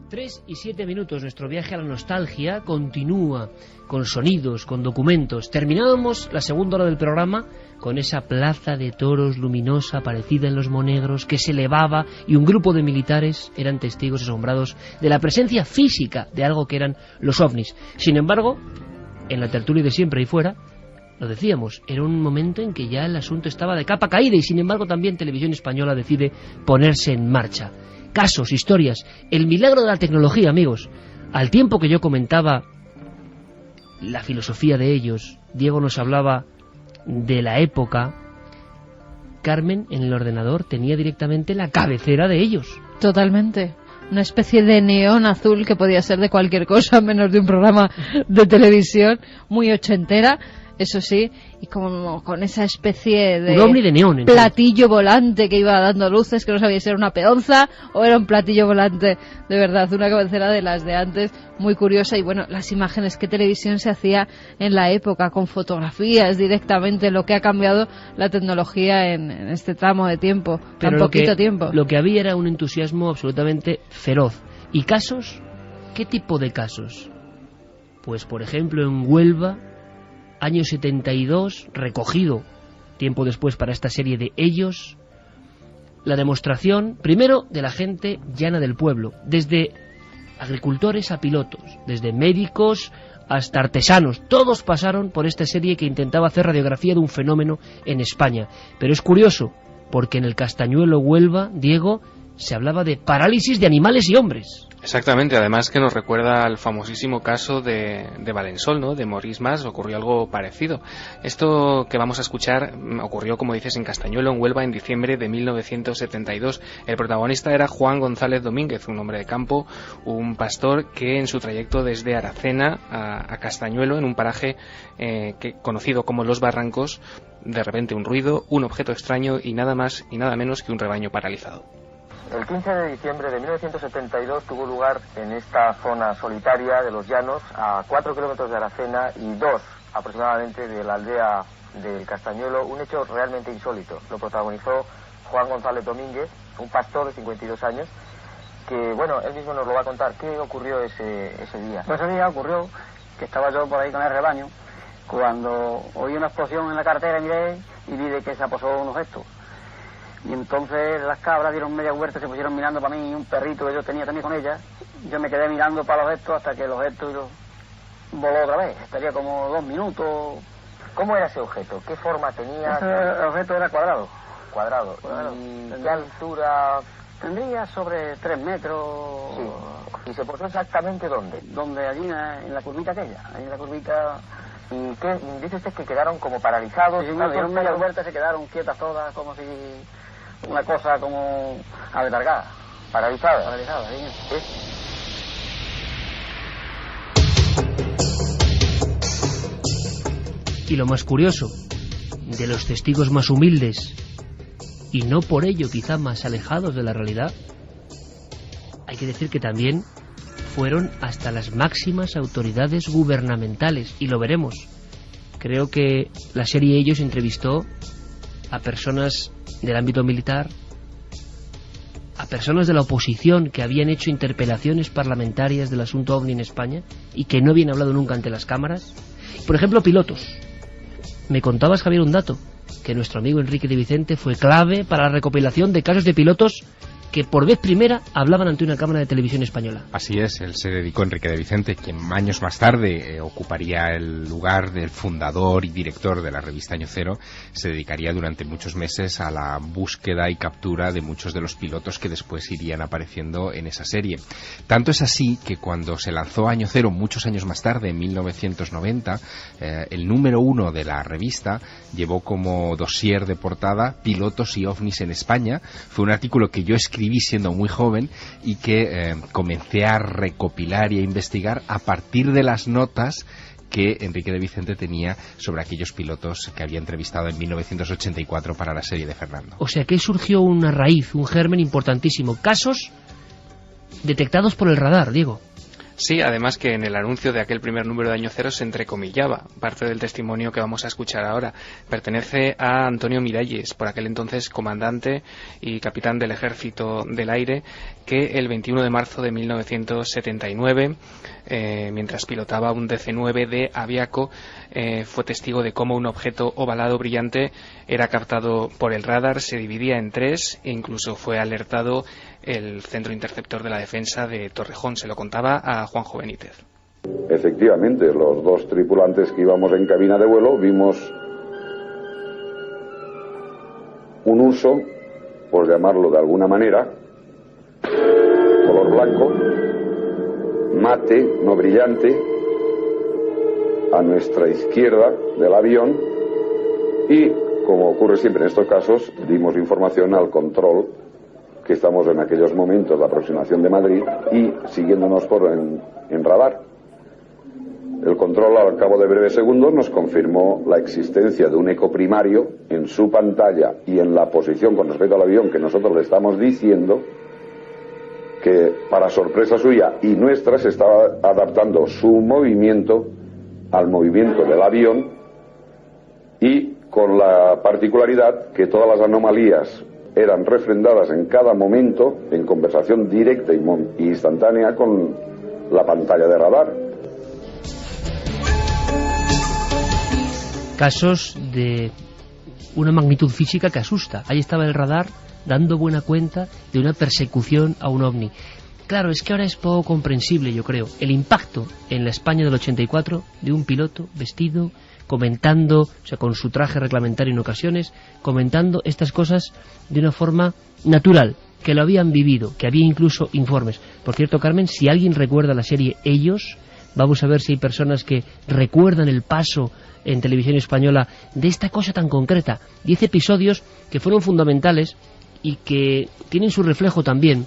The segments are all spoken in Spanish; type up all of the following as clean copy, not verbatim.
3 y 7 minutos, nuestro viaje a la nostalgia continúa con sonidos, con documentos. Terminábamos la segunda hora del programa con esa plaza de toros luminosa parecida en los Monegros que se elevaba y un grupo de militares eran testigos asombrados de la presencia física de algo que eran los ovnis. Sin embargo, en la tertulia de siempre y fuera, lo decíamos, era un momento en que ya el asunto estaba de capa caída y sin embargo también Televisión Española decide ponerse en marcha. Casos, historias, el milagro de la tecnología, amigos. Al tiempo que yo comentaba la filosofía de ellos, Diego nos hablaba de la época, Carmen en el ordenador tenía directamente la cabecera de ellos. Totalmente. Una especie de neón azul que podía ser de cualquier cosa menos de un programa de televisión, muy ochentera. Eso sí, y como con esa especie de, un ovni de neón, platillo volante que iba dando luces, que no sabía si era una peonza o era un platillo volante, de verdad, una cabecera de las de antes, muy curiosa. Y bueno, las imágenes que televisión se hacía en la época, con fotografías directamente, lo que ha cambiado la tecnología en este tramo de tiempo, tan poquito tiempo. Lo que había era un entusiasmo absolutamente feroz. ¿Y casos? ¿Qué tipo de casos? Pues por ejemplo en Huelva, año 72, recogido tiempo después para esta serie de Ellos, la demostración, primero, de la gente llana del pueblo, desde agricultores a pilotos, desde médicos hasta artesanos, todos pasaron por esta serie que intentaba hacer radiografía de un fenómeno en España. Pero es curioso, porque en el Castañuelo Huelva, Diego, se hablaba de parálisis de animales y hombres. Exactamente, además que nos recuerda al famosísimo caso de Valensol, ¿no? De Maurice Mas, ocurrió algo parecido. Esto que vamos a escuchar ocurrió, como dices, en Castañuelo, en Huelva, en diciembre de 1972. El protagonista era Juan González Domínguez, un hombre de campo, un pastor que en su trayecto desde Aracena a Castañuelo, en un paraje conocido como Los Barrancos, de repente un ruido, un objeto extraño y nada más y nada menos que un rebaño paralizado. El 15 de diciembre de 1972 tuvo lugar en esta zona solitaria de los llanos, a 4 kilómetros de Aracena y 2 aproximadamente de la aldea del Castañuelo, un hecho realmente insólito. Lo protagonizó Juan González Domínguez, un pastor de 52 años, que, bueno, él mismo nos lo va a contar. ¿Qué ocurrió ese día? Pues ese día ocurrió que estaba yo por ahí con el rebaño, cuando oí una explosión en la carretera, miré y vi de que se aposó un objeto. Y entonces las cabras dieron media vuelta, se pusieron mirando para mí, y un perrito que yo tenía también con ella. Yo me quedé mirando para el objeto hasta que el objeto voló otra vez. Estaría como 2 minutos. ¿Cómo era ese objeto? ¿Qué forma tenía? El objeto era cuadrado. Cuadrado. ¿Y qué altura? Tendría sobre 3 metros. Sí. ¿Y se posó exactamente dónde? Donde allí en la curvita aquella. Ahí en la curvita. ¿Y qué? Dice usted que quedaron como paralizados. Sí, no, dieron media vuelta, se quedaron quietas todas, como si una cosa como aletargada. Paralizada, ¿sí? Y lo más curioso, de los testigos más humildes, y no por ello quizá más alejados de la realidad, hay que decir que también fueron hasta las máximas autoridades gubernamentales, y lo veremos. Creo que la serie Ellos entrevistó a personas del ámbito militar, a personas de la oposición que habían hecho interpelaciones parlamentarias del asunto OVNI en España y que no habían hablado nunca ante las cámaras. Por ejemplo, pilotos. Me contabas, Javier, un dato, que nuestro amigo Enrique de Vicente fue clave para la recopilación de casos de pilotos que por vez primera hablaban ante una cámara de televisión española. Así es, él se dedicó, Enrique de Vicente, quien años más tarde ocuparía el lugar del fundador y director de la revista Año Cero, se dedicaría durante muchos meses a la búsqueda y captura de muchos de los pilotos que después irían apareciendo en esa serie. Tanto es así que cuando se lanzó Año Cero, muchos años más tarde, en 1990, el número 1 de la revista llevó como dossier de portada Pilotos y OVNIs en España. Fue un artículo que yo escribí siendo muy joven y que comencé a recopilar y a investigar a partir de las notas que Enrique de Vicente tenía sobre aquellos pilotos que había entrevistado en 1984 para la serie de Fernando. O sea que surgió una raíz, un germen importantísimo. Casos detectados por el radar, Diego. Sí, además que en el anuncio de aquel primer número de Año Cero se entrecomillaba parte del testimonio que vamos a escuchar ahora. Pertenece a Antonio Miralles, por aquel entonces comandante y capitán del Ejército del Aire, que el 21 de marzo de 1979, mientras pilotaba un DC-9 de Aviaco, fue testigo de cómo un objeto ovalado brillante era captado por el radar, se dividía en tres e incluso fue alertado el Centro Interceptor de la Defensa de Torrejón. Se lo contaba a Juanjo Benítez. Efectivamente, los dos tripulantes que íbamos en cabina de vuelo vimos un uso, por llamarlo de alguna manera, color blanco, mate, no brillante, a nuestra izquierda del avión, y, como ocurre siempre en estos casos, dimos información al control, que estamos en aquellos momentos de aproximación de Madrid, y siguiéndonos en radar. El control, al cabo de breves segundos, nos confirmó la existencia de un eco primario en su pantalla y en la posición con respecto al avión que nosotros le estamos diciendo, que para sorpresa suya y nuestra se estaba adaptando su movimiento al movimiento del avión, y con la particularidad que todas las anomalías eran refrendadas en cada momento en conversación directa y instantánea con la pantalla de radar. Casos de una magnitud física que asusta. Ahí estaba el radar dando buena cuenta de una persecución a un ovni. Claro, es que ahora es poco comprensible, yo creo, el impacto en la España del 84 de un piloto vestido, comentando, o sea, con su traje reglamentario en ocasiones, comentando estas cosas de una forma natural, que lo habían vivido, que había incluso informes. Por cierto, Carmen, si alguien recuerda la serie Ellos, vamos a ver si hay personas que recuerdan el paso en televisión española de esta cosa tan concreta. 10 episodios que fueron fundamentales y que tienen su reflejo también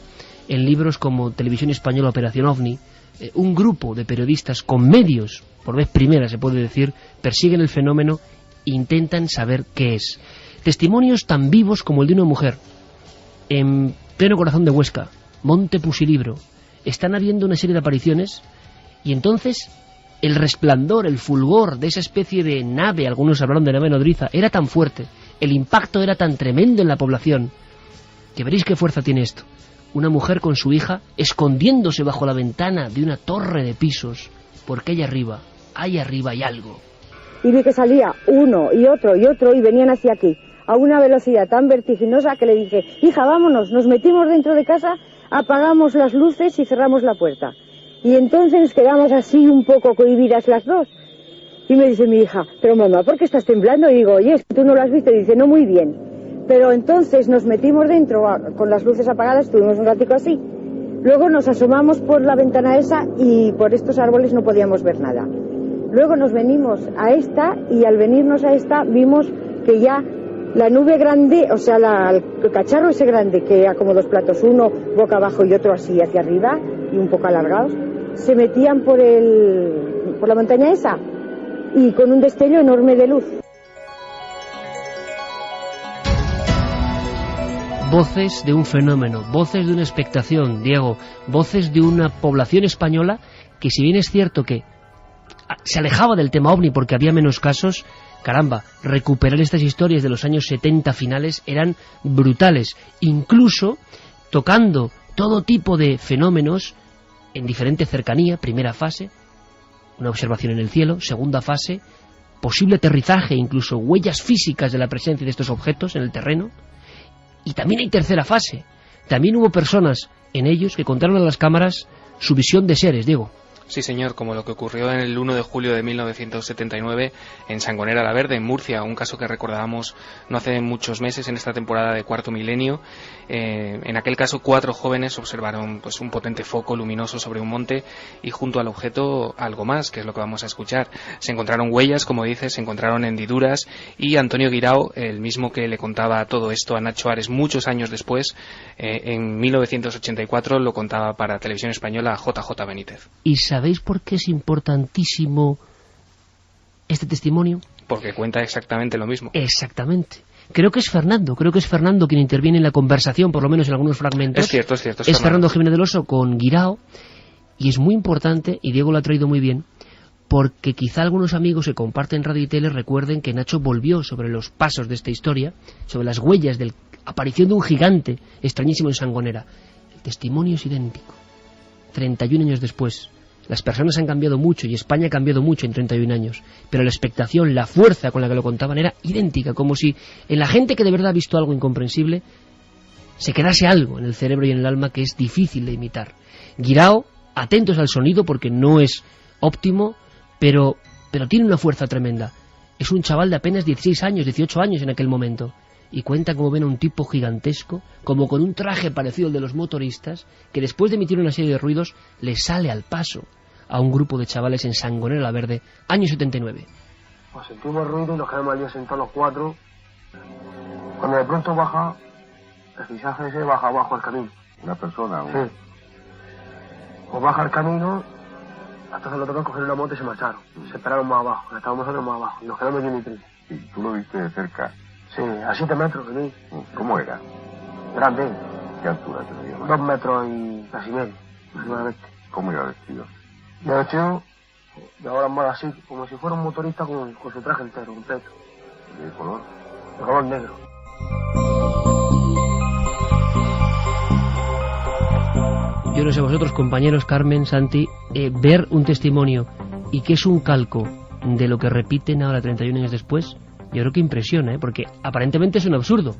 en libros como Televisión Española Operación OVNI. Un grupo de periodistas con medios, por vez primera se puede decir, persiguen el fenómeno e intentan saber qué es. Testimonios tan vivos como el de una mujer en pleno corazón de Huesca, Monte Pusilibro. Están habiendo una serie de apariciones y entonces el resplandor, el fulgor de esa especie de nave, algunos hablaron de nave nodriza, era tan fuerte, el impacto era tan tremendo en la población, que veréis qué fuerza tiene esto. Una mujer con su hija escondiéndose bajo la ventana de una torre de pisos, porque ahí arriba hay algo. Y vi que salía uno y otro y venían hacia aquí, a una velocidad tan vertiginosa que le dije, hija, vámonos, nos metimos dentro de casa, apagamos las luces y cerramos la puerta. Y entonces nos quedamos así un poco cohibidas las dos. Y me dice mi hija, pero mamá, ¿por qué estás temblando? Y digo, oye, ¿tú no lo has visto? Y dice, no, muy bien. Pero entonces nos metimos dentro con las luces apagadas, estuvimos un ratico así. Luego nos asomamos por la ventana esa y por estos árboles no podíamos ver nada. Luego nos venimos a esta y al venirnos a esta vimos que ya la nube grande, o sea, el cacharro ese grande que era como dos platos, uno boca abajo y otro así hacia arriba y un poco alargados, se metían por la montaña esa y con un destello enorme de luz. Voces de un fenómeno, voces de una expectación, Diego, voces de una población española que, si bien es cierto que se alejaba del tema OVNI porque había menos casos, caramba, recuperar estas historias de los años 70 finales eran brutales, incluso tocando todo tipo de fenómenos en diferente cercanía. Primera fase, una observación en el cielo; segunda fase, posible aterrizaje, incluso huellas físicas de la presencia de estos objetos en el terreno. Y también hay tercera fase. También hubo personas en ellos que contaron a las cámaras su visión de seres, Diego. Sí, señor, como lo que ocurrió en el 1 de julio de 1979 en Sangonera la Verde, en Murcia, un caso que recordábamos no hace muchos meses en esta temporada de Cuarto Milenio. En aquel caso 4 jóvenes observaron pues un potente foco luminoso sobre un monte y junto al objeto algo más, que es lo que vamos a escuchar. Se encontraron huellas, como dices, se encontraron hendiduras, y Antonio Guirao, el mismo que le contaba todo esto a Nacho Ares muchos años después, en 1984 lo contaba para Televisión Española a JJ Benítez. ¿Y sabéis por qué es importantísimo este testimonio? Porque cuenta exactamente lo mismo. Exactamente. Creo que es Fernando quien interviene en la conversación, por lo menos en algunos fragmentos. Es cierto. Es Fernando Jiménez del Oso con Guirao, Y es muy importante, y Diego lo ha traído muy bien, porque quizá algunos amigos que comparten Radio y Tele recuerden que Nacho volvió sobre los pasos de esta historia, sobre las huellas de la aparición de un gigante extrañísimo en Sangonera. El testimonio es idéntico. 31 años después. Las personas han cambiado mucho y España ha cambiado mucho en 31 años, pero la expectación, la fuerza con la que lo contaban era idéntica, como si en la gente que de verdad ha visto algo incomprensible se quedase algo en el cerebro y en el alma que es difícil de imitar. Guirao, atentos al sonido porque no es óptimo, pero tiene una fuerza tremenda. Es un chaval de apenas 16 años, 18 años en aquel momento, y cuenta como ven a un tipo gigantesco, como con un traje parecido al de los motoristas, que después de emitir una serie de ruidos le sale al paso a un grupo de chavales en Sangonera la Verde, año 79. Pues sentimos ruido y nos quedamos allí sentados los cuatro. Cuando de pronto baja, el fichaje ese baja abajo al camino. ¿Una persona? Sí. Pues baja el camino, hasta se lo tocó coger una moto y se marcharon. Se esperaron más abajo, estábamos nosotros más abajo, y nos quedamos yo y mi primo. ¿Y tú lo viste de cerca? Sí, a 7 metros de mí. ¿Cómo era? Grande. ¿Qué altura tenía? 2 metros y casi medio, aproximadamente. ¿Cómo iba vestido? De vestido, de ahora más así, como si fuera un motorista con su traje entero, completo. ¿De color? De color negro. Yo no sé vosotros, compañeros, Carmen, Santi, ver un testimonio y que es un calco de lo que repiten ahora 31 años después, yo creo que impresiona, porque aparentemente es un absurdo.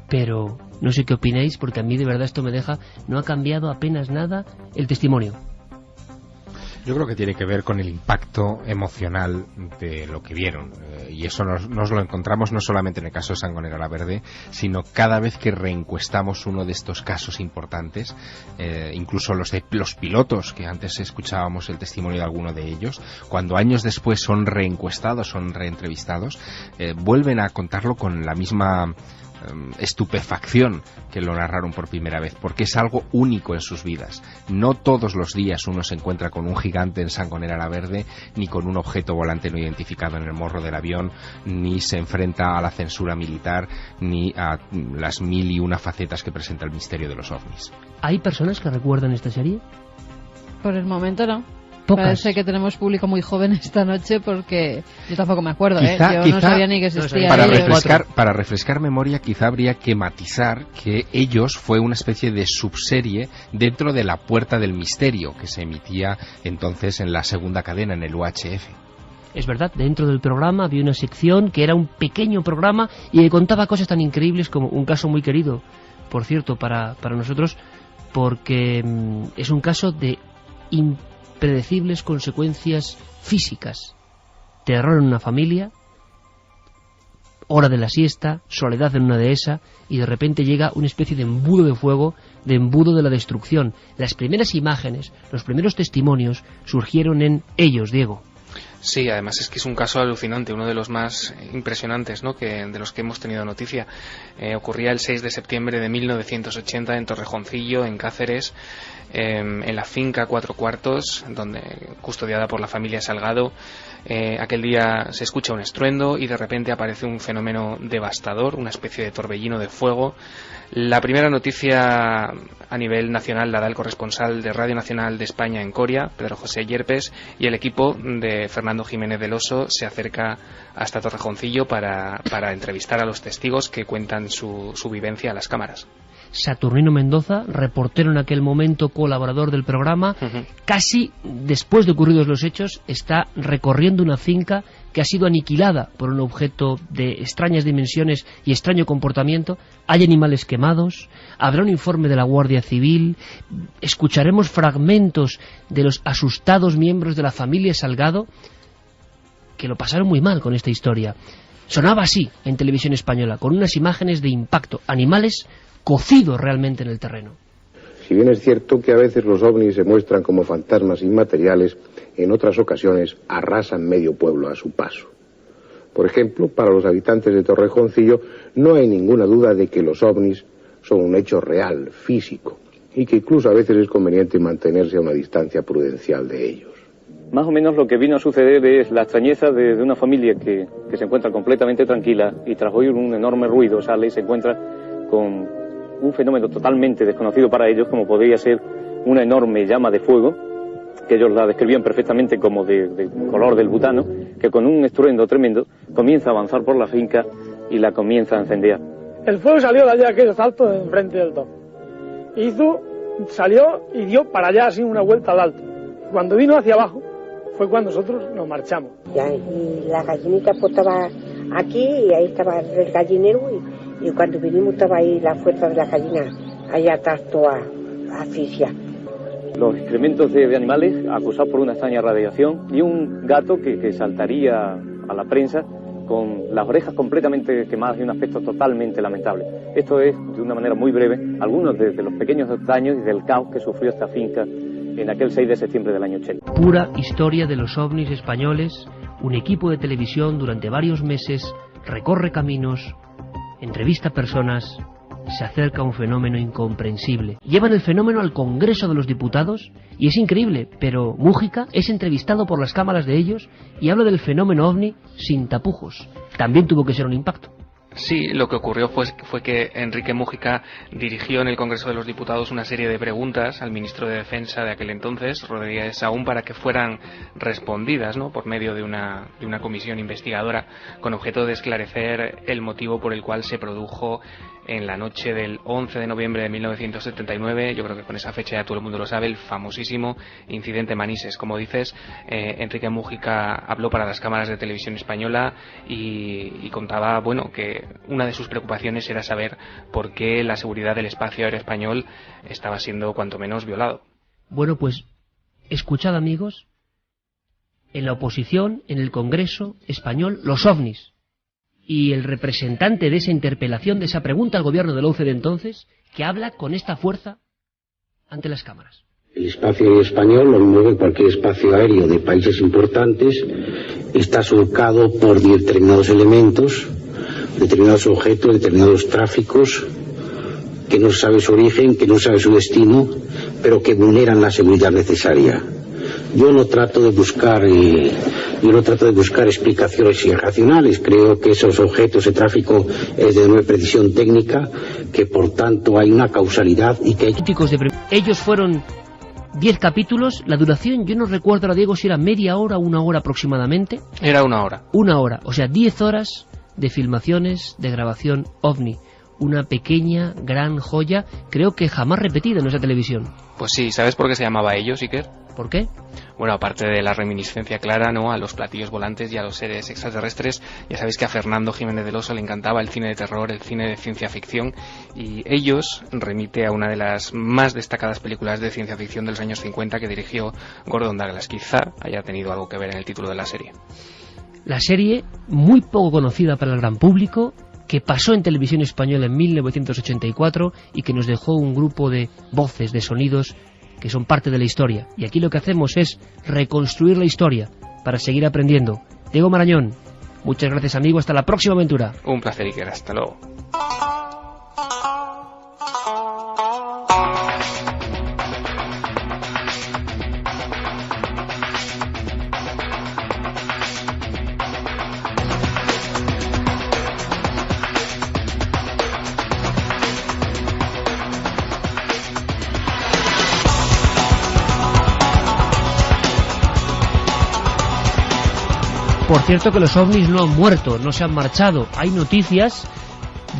Pero no sé qué opináis, porque a mí de verdad esto me deja, no ha cambiado apenas nada el testimonio. Yo creo que tiene que ver con el impacto emocional de lo que vieron, y eso nos lo encontramos no solamente en el caso de Sangonera la Verde, sino cada vez que reencuestamos uno de estos casos importantes, incluso los pilotos, que antes escuchábamos el testimonio de alguno de ellos, cuando años después son reencuestados, son reentrevistados, vuelven a contarlo con la misma estupefacción que lo narraron por primera vez, porque es algo único en sus vidas. No todos los días uno se encuentra con un gigante en Sangonera la Verde, ni con un objeto volante no identificado en el morro del avión, ni se enfrenta a la censura militar, ni a las 1001 facetas que presenta el misterio de los ovnis. ¿Hay personas que recuerdan esta serie? Por el momento no. Pocas. Parece que tenemos público muy joven esta noche porque yo tampoco me acuerdo, quizá, yo no sabía ni que existía. Para refrescar memoria, quizá habría que matizar que Ellos fue una especie de subserie dentro de La Puerta del Misterio, que se emitía entonces en la segunda cadena, en el UHF. Es verdad, dentro del programa había una sección que era un pequeño programa y que contaba cosas tan increíbles como un caso muy querido, por cierto, para nosotros, porque es un caso de impredecibles consecuencias físicas. Terror en una familia, hora de la siesta, soledad en una dehesa, y de repente llega una especie de embudo de fuego, de embudo de la destrucción. Las primeras imágenes, los primeros testimonios surgieron en Ellos, Diego. Sí, además es que es un caso alucinante, uno de los más impresionantes, ¿no?, de los que hemos tenido noticia. Ocurría el 6 de septiembre de 1980 en Torrejoncillo, en Cáceres, en la finca Cuatro Cuartos, custodiada por la familia Salgado. Aquel día se escucha un estruendo y de repente aparece un fenómeno devastador, una especie de torbellino de fuego. La primera noticia a nivel nacional la da el corresponsal de Radio Nacional de España en Coria, Pedro José Yerpes, y el equipo de Fernando Jiménez del Oso se acerca hasta Torrejoncillo para entrevistar a los testigos que cuentan su vivencia a las cámaras. Saturnino Mendoza, reportero en aquel momento, colaborador del programa, casi después de ocurridos los hechos, está recorriendo una finca que ha sido aniquilada por un objeto de extrañas dimensiones y extraño comportamiento. Hay animales quemados, habrá un informe de la Guardia Civil, escucharemos fragmentos de los asustados miembros de la familia Salgado que lo pasaron muy mal con esta historia. Sonaba así en televisión española, con unas imágenes de impacto, animales cocidos realmente en el terreno. Si bien es cierto que a veces los ovnis se muestran como fantasmas inmateriales, en otras ocasiones arrasan medio pueblo a su paso. Por ejemplo, para los habitantes de Torrejoncillo no hay ninguna duda de que los ovnis son un hecho real, físico, y que incluso a veces es conveniente mantenerse a una distancia prudencial de ellos. Más o menos lo que vino a suceder es la extrañeza de una familia que se encuentra completamente tranquila y tras oír un enorme ruido sale y se encuentra con un fenómeno totalmente desconocido para ellos, como podría ser una enorme llama de fuego, que ellos la describían perfectamente como de color del butano, que con un estruendo tremendo comienza a avanzar por la finca y la comienza a incendiar. El fuego salió de allá, aquellos altos, de enfrente del todo. Salió y dio para allá así una vuelta al alto. Cuando vino hacia abajo fue cuando nosotros nos marchamos. Y la gallinita pues estaba aquí y ahí estaba el gallinero y cuando vinimos estaba ahí la fuerza de la gallina allá atrás toda asfixia. Los excrementos de animales acusados por una extraña radiación y un gato que saltaría a la prensa con las orejas completamente quemadas y un aspecto totalmente lamentable. Esto es, de una manera muy breve, algunos de los pequeños daños y del caos que sufrió esta finca en aquel 6 de septiembre del año 80. Pura historia de los ovnis españoles. Un equipo de televisión durante varios meses recorre caminos, entrevista a personas, se acerca a un fenómeno incomprensible. Llevan el fenómeno al Congreso de los Diputados y es increíble, pero Mújica es entrevistado por las cámaras de ellos y habla del fenómeno ovni sin tapujos. También tuvo que ser un impacto. Sí, lo que ocurrió fue que Enrique Mújica dirigió en el Congreso de los Diputados una serie de preguntas al ministro de Defensa de aquel entonces, Rodríguez Saúl, para que fueran respondidas, ¿no?, por medio de una comisión investigadora con objeto de esclarecer el motivo por el cual se produjo en la noche del 11 de noviembre de 1979, yo creo que con esa fecha ya todo el mundo lo sabe, el famosísimo incidente Manises. Como dices, Enrique Mújica habló para las cámaras de televisión española y contaba, bueno, que una de sus preocupaciones era saber por qué la seguridad del espacio aéreo español estaba siendo cuanto menos violado. Bueno, pues escuchad, amigos, en la oposición, en el Congreso español, los ovnis. Y el representante de esa interpelación, de esa pregunta al gobierno de la UCE de entonces, que habla con esta fuerza ante las cámaras. El espacio aéreo español, lo mismo que cualquier espacio aéreo de países importantes, está surcado por determinados elementos, determinados objetos, determinados tráficos, que no se sabe su origen, que no se sabe su destino, pero que vulneran la seguridad necesaria. Yo no trato de buscar explicaciones irracionales. Creo que esos objetos de tráfico es de una precisión técnica, que por tanto hay una causalidad y que ellos fueron 10 capítulos. La duración, yo no recuerdo ahora, Diego, si era media hora o una hora aproximadamente. Era una hora. Una hora, o sea, 10 horas de filmaciones, de grabación ovni. Una pequeña, gran joya, creo que jamás repetida en esa televisión. Pues sí, ¿sabes por qué se llamaba Ellos, Iker? ¿Por qué? Bueno, aparte de la reminiscencia clara, ¿no?, a los platillos volantes y a los seres extraterrestres, ya sabéis que a Fernando Jiménez del Oso le encantaba el cine de terror, el cine de ciencia ficción, y Ellos remite a una de las más destacadas películas de ciencia ficción de los años 50 que dirigió Gordon Douglas. Quizá haya tenido algo que ver en el título de la serie. La serie, muy poco conocida para el gran público, que pasó en televisión española en 1984 y que nos dejó un grupo de voces, de sonidos que son parte de la historia. Y aquí lo que hacemos es reconstruir la historia para seguir aprendiendo. Diego Marañón, muchas gracias, amigo, hasta la próxima aventura. Un placer, Iker, hasta luego. Por cierto que los ovnis no han muerto, no se han marchado. Hay noticias,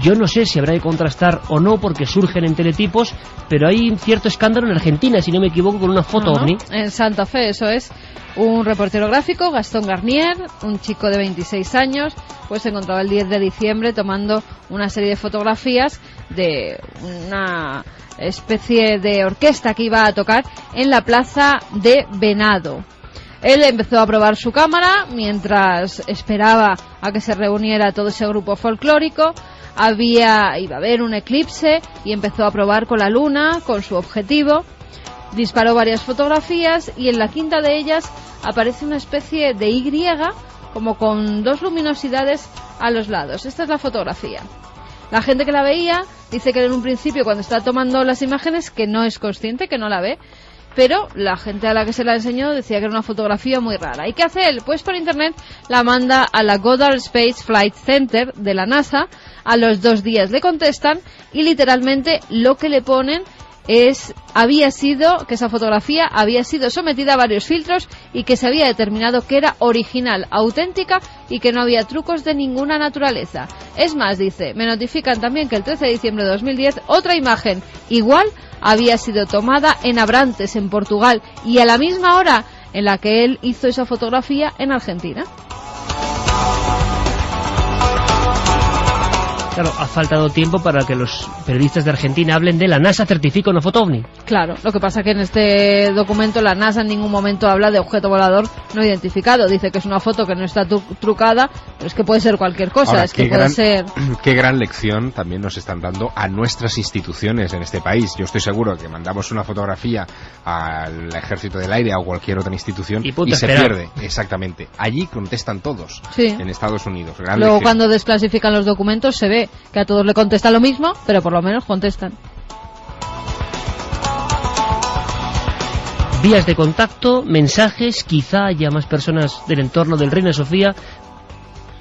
yo no sé si habrá que contrastar o no porque surgen en teletipos, pero hay un cierto escándalo en Argentina, si no me equivoco, con una foto ovni. En Santa Fe, eso es. Un reportero gráfico, Gastón Garnier, un chico de 26 años, pues se encontraba el 10 de diciembre tomando una serie de fotografías de una especie de orquesta que iba a tocar en la plaza de Venado. Él empezó a probar su cámara mientras esperaba a que se reuniera todo ese grupo folclórico. Iba a haber un eclipse y empezó a probar con la luna, con su objetivo. Disparó varias fotografías y en la quinta de ellas aparece una especie de Y, como con dos luminosidades a los lados. Esta es la fotografía. La gente que la veía dice que en un principio, cuando está tomando las imágenes, que no es consciente, que no la ve, pero la gente a la que se la enseñó decía que era una fotografía muy rara. ¿Y qué hace él? Pues por internet la manda a la Goddard Space Flight Center de la NASA. A los 2 días le contestan y literalmente lo que le ponen que esa fotografía había sido sometida a varios filtros y que se había determinado que era original, auténtica y que no había trucos de ninguna naturaleza. Es más, dice, me notifican también que el 13 de diciembre de 2010 otra imagen igual había sido tomada en Abrantes, en Portugal, y a la misma hora en la que él hizo esa fotografía en Argentina. Claro, ha faltado tiempo para que los periodistas de Argentina hablen de la NASA certifica una foto ovni. Claro, lo que pasa que en este documento la NASA en ningún momento habla de objeto volador no identificado. Dice que es una foto que no está trucada, pero es que puede ser cualquier cosa. Ahora, es que puede ser... Qué gran lección también nos están dando a nuestras instituciones en este país. Yo estoy seguro que mandamos una fotografía al Ejército del Aire o a cualquier otra institución y se pierde. Exactamente. Allí contestan todos, sí, en Estados Unidos. Gran Luego lección. Cuando desclasifican los documentos se ve que a todos le contestan lo mismo, pero por lo menos contestan. Vías de contacto, mensajes, quizá haya más personas del entorno del Reina Sofía,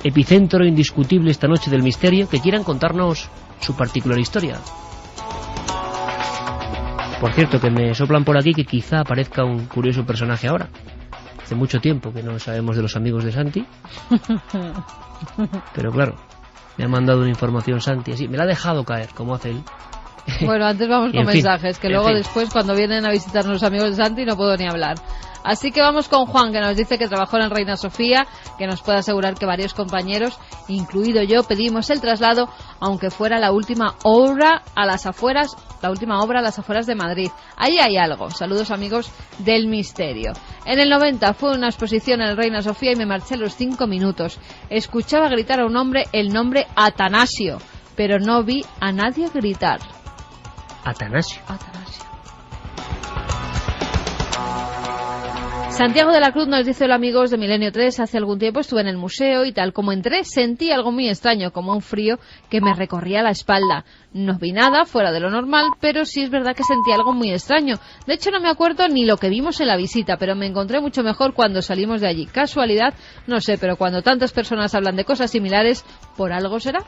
epicentro indiscutible esta noche del misterio, que quieran contarnos su particular historia. Por cierto, que me soplan por aquí que quizá aparezca un curioso personaje ahora. Hace mucho tiempo que no sabemos de los amigos de Santi. Pero claro, me ha mandado una información Santi, así, me la ha dejado caer, como hace él. Bueno, antes vamos con mensajes, que luego después cuando vienen a visitarnos los amigos de Santi no puedo ni hablar. Así que vamos con Juan, que nos dice que trabajó en Reina Sofía, que nos puede asegurar que varios compañeros, incluido yo, pedimos el traslado, aunque fuera la última obra a las afueras de Madrid. Ahí hay algo. Saludos, amigos del misterio. En el 90 fue una exposición en el Reina Sofía y me marché a los 5 minutos. Escuchaba gritar a un hombre el nombre Atanasio, pero no vi a nadie gritar. Atanasio. Santiago de la Cruz nos dice: hola amigos de Milenio 3, hace algún tiempo estuve en el museo y tal como entré sentí algo muy extraño, como un frío que me recorría la espalda. No vi nada fuera de lo normal, pero sí es verdad que sentí algo muy extraño. De hecho no me acuerdo ni lo que vimos en la visita, pero me encontré mucho mejor cuando salimos de allí. ¿Casualidad? No sé, pero cuando tantas personas hablan de cosas similares, por algo será.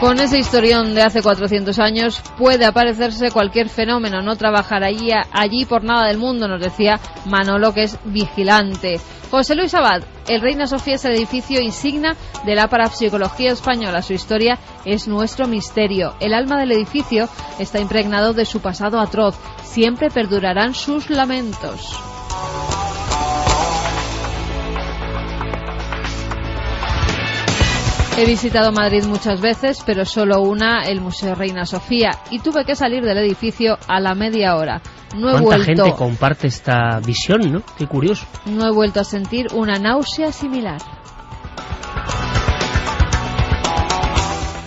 Con ese historión de hace 400 años puede aparecerse cualquier fenómeno, no trabajar allí por nada del mundo, nos decía Manolo, que es vigilante. José Luis Abad, el Reina Sofía es el edificio insignia de la parapsicología española. Su historia es nuestro misterio. El alma del edificio está impregnado de su pasado atroz. Siempre perdurarán sus lamentos. He visitado Madrid muchas veces, pero solo una, el Museo Reina Sofía, y tuve que salir del edificio a la media hora. ¿Cuánta gente comparte esta visión, no? Qué curioso. No he vuelto a sentir una náusea similar.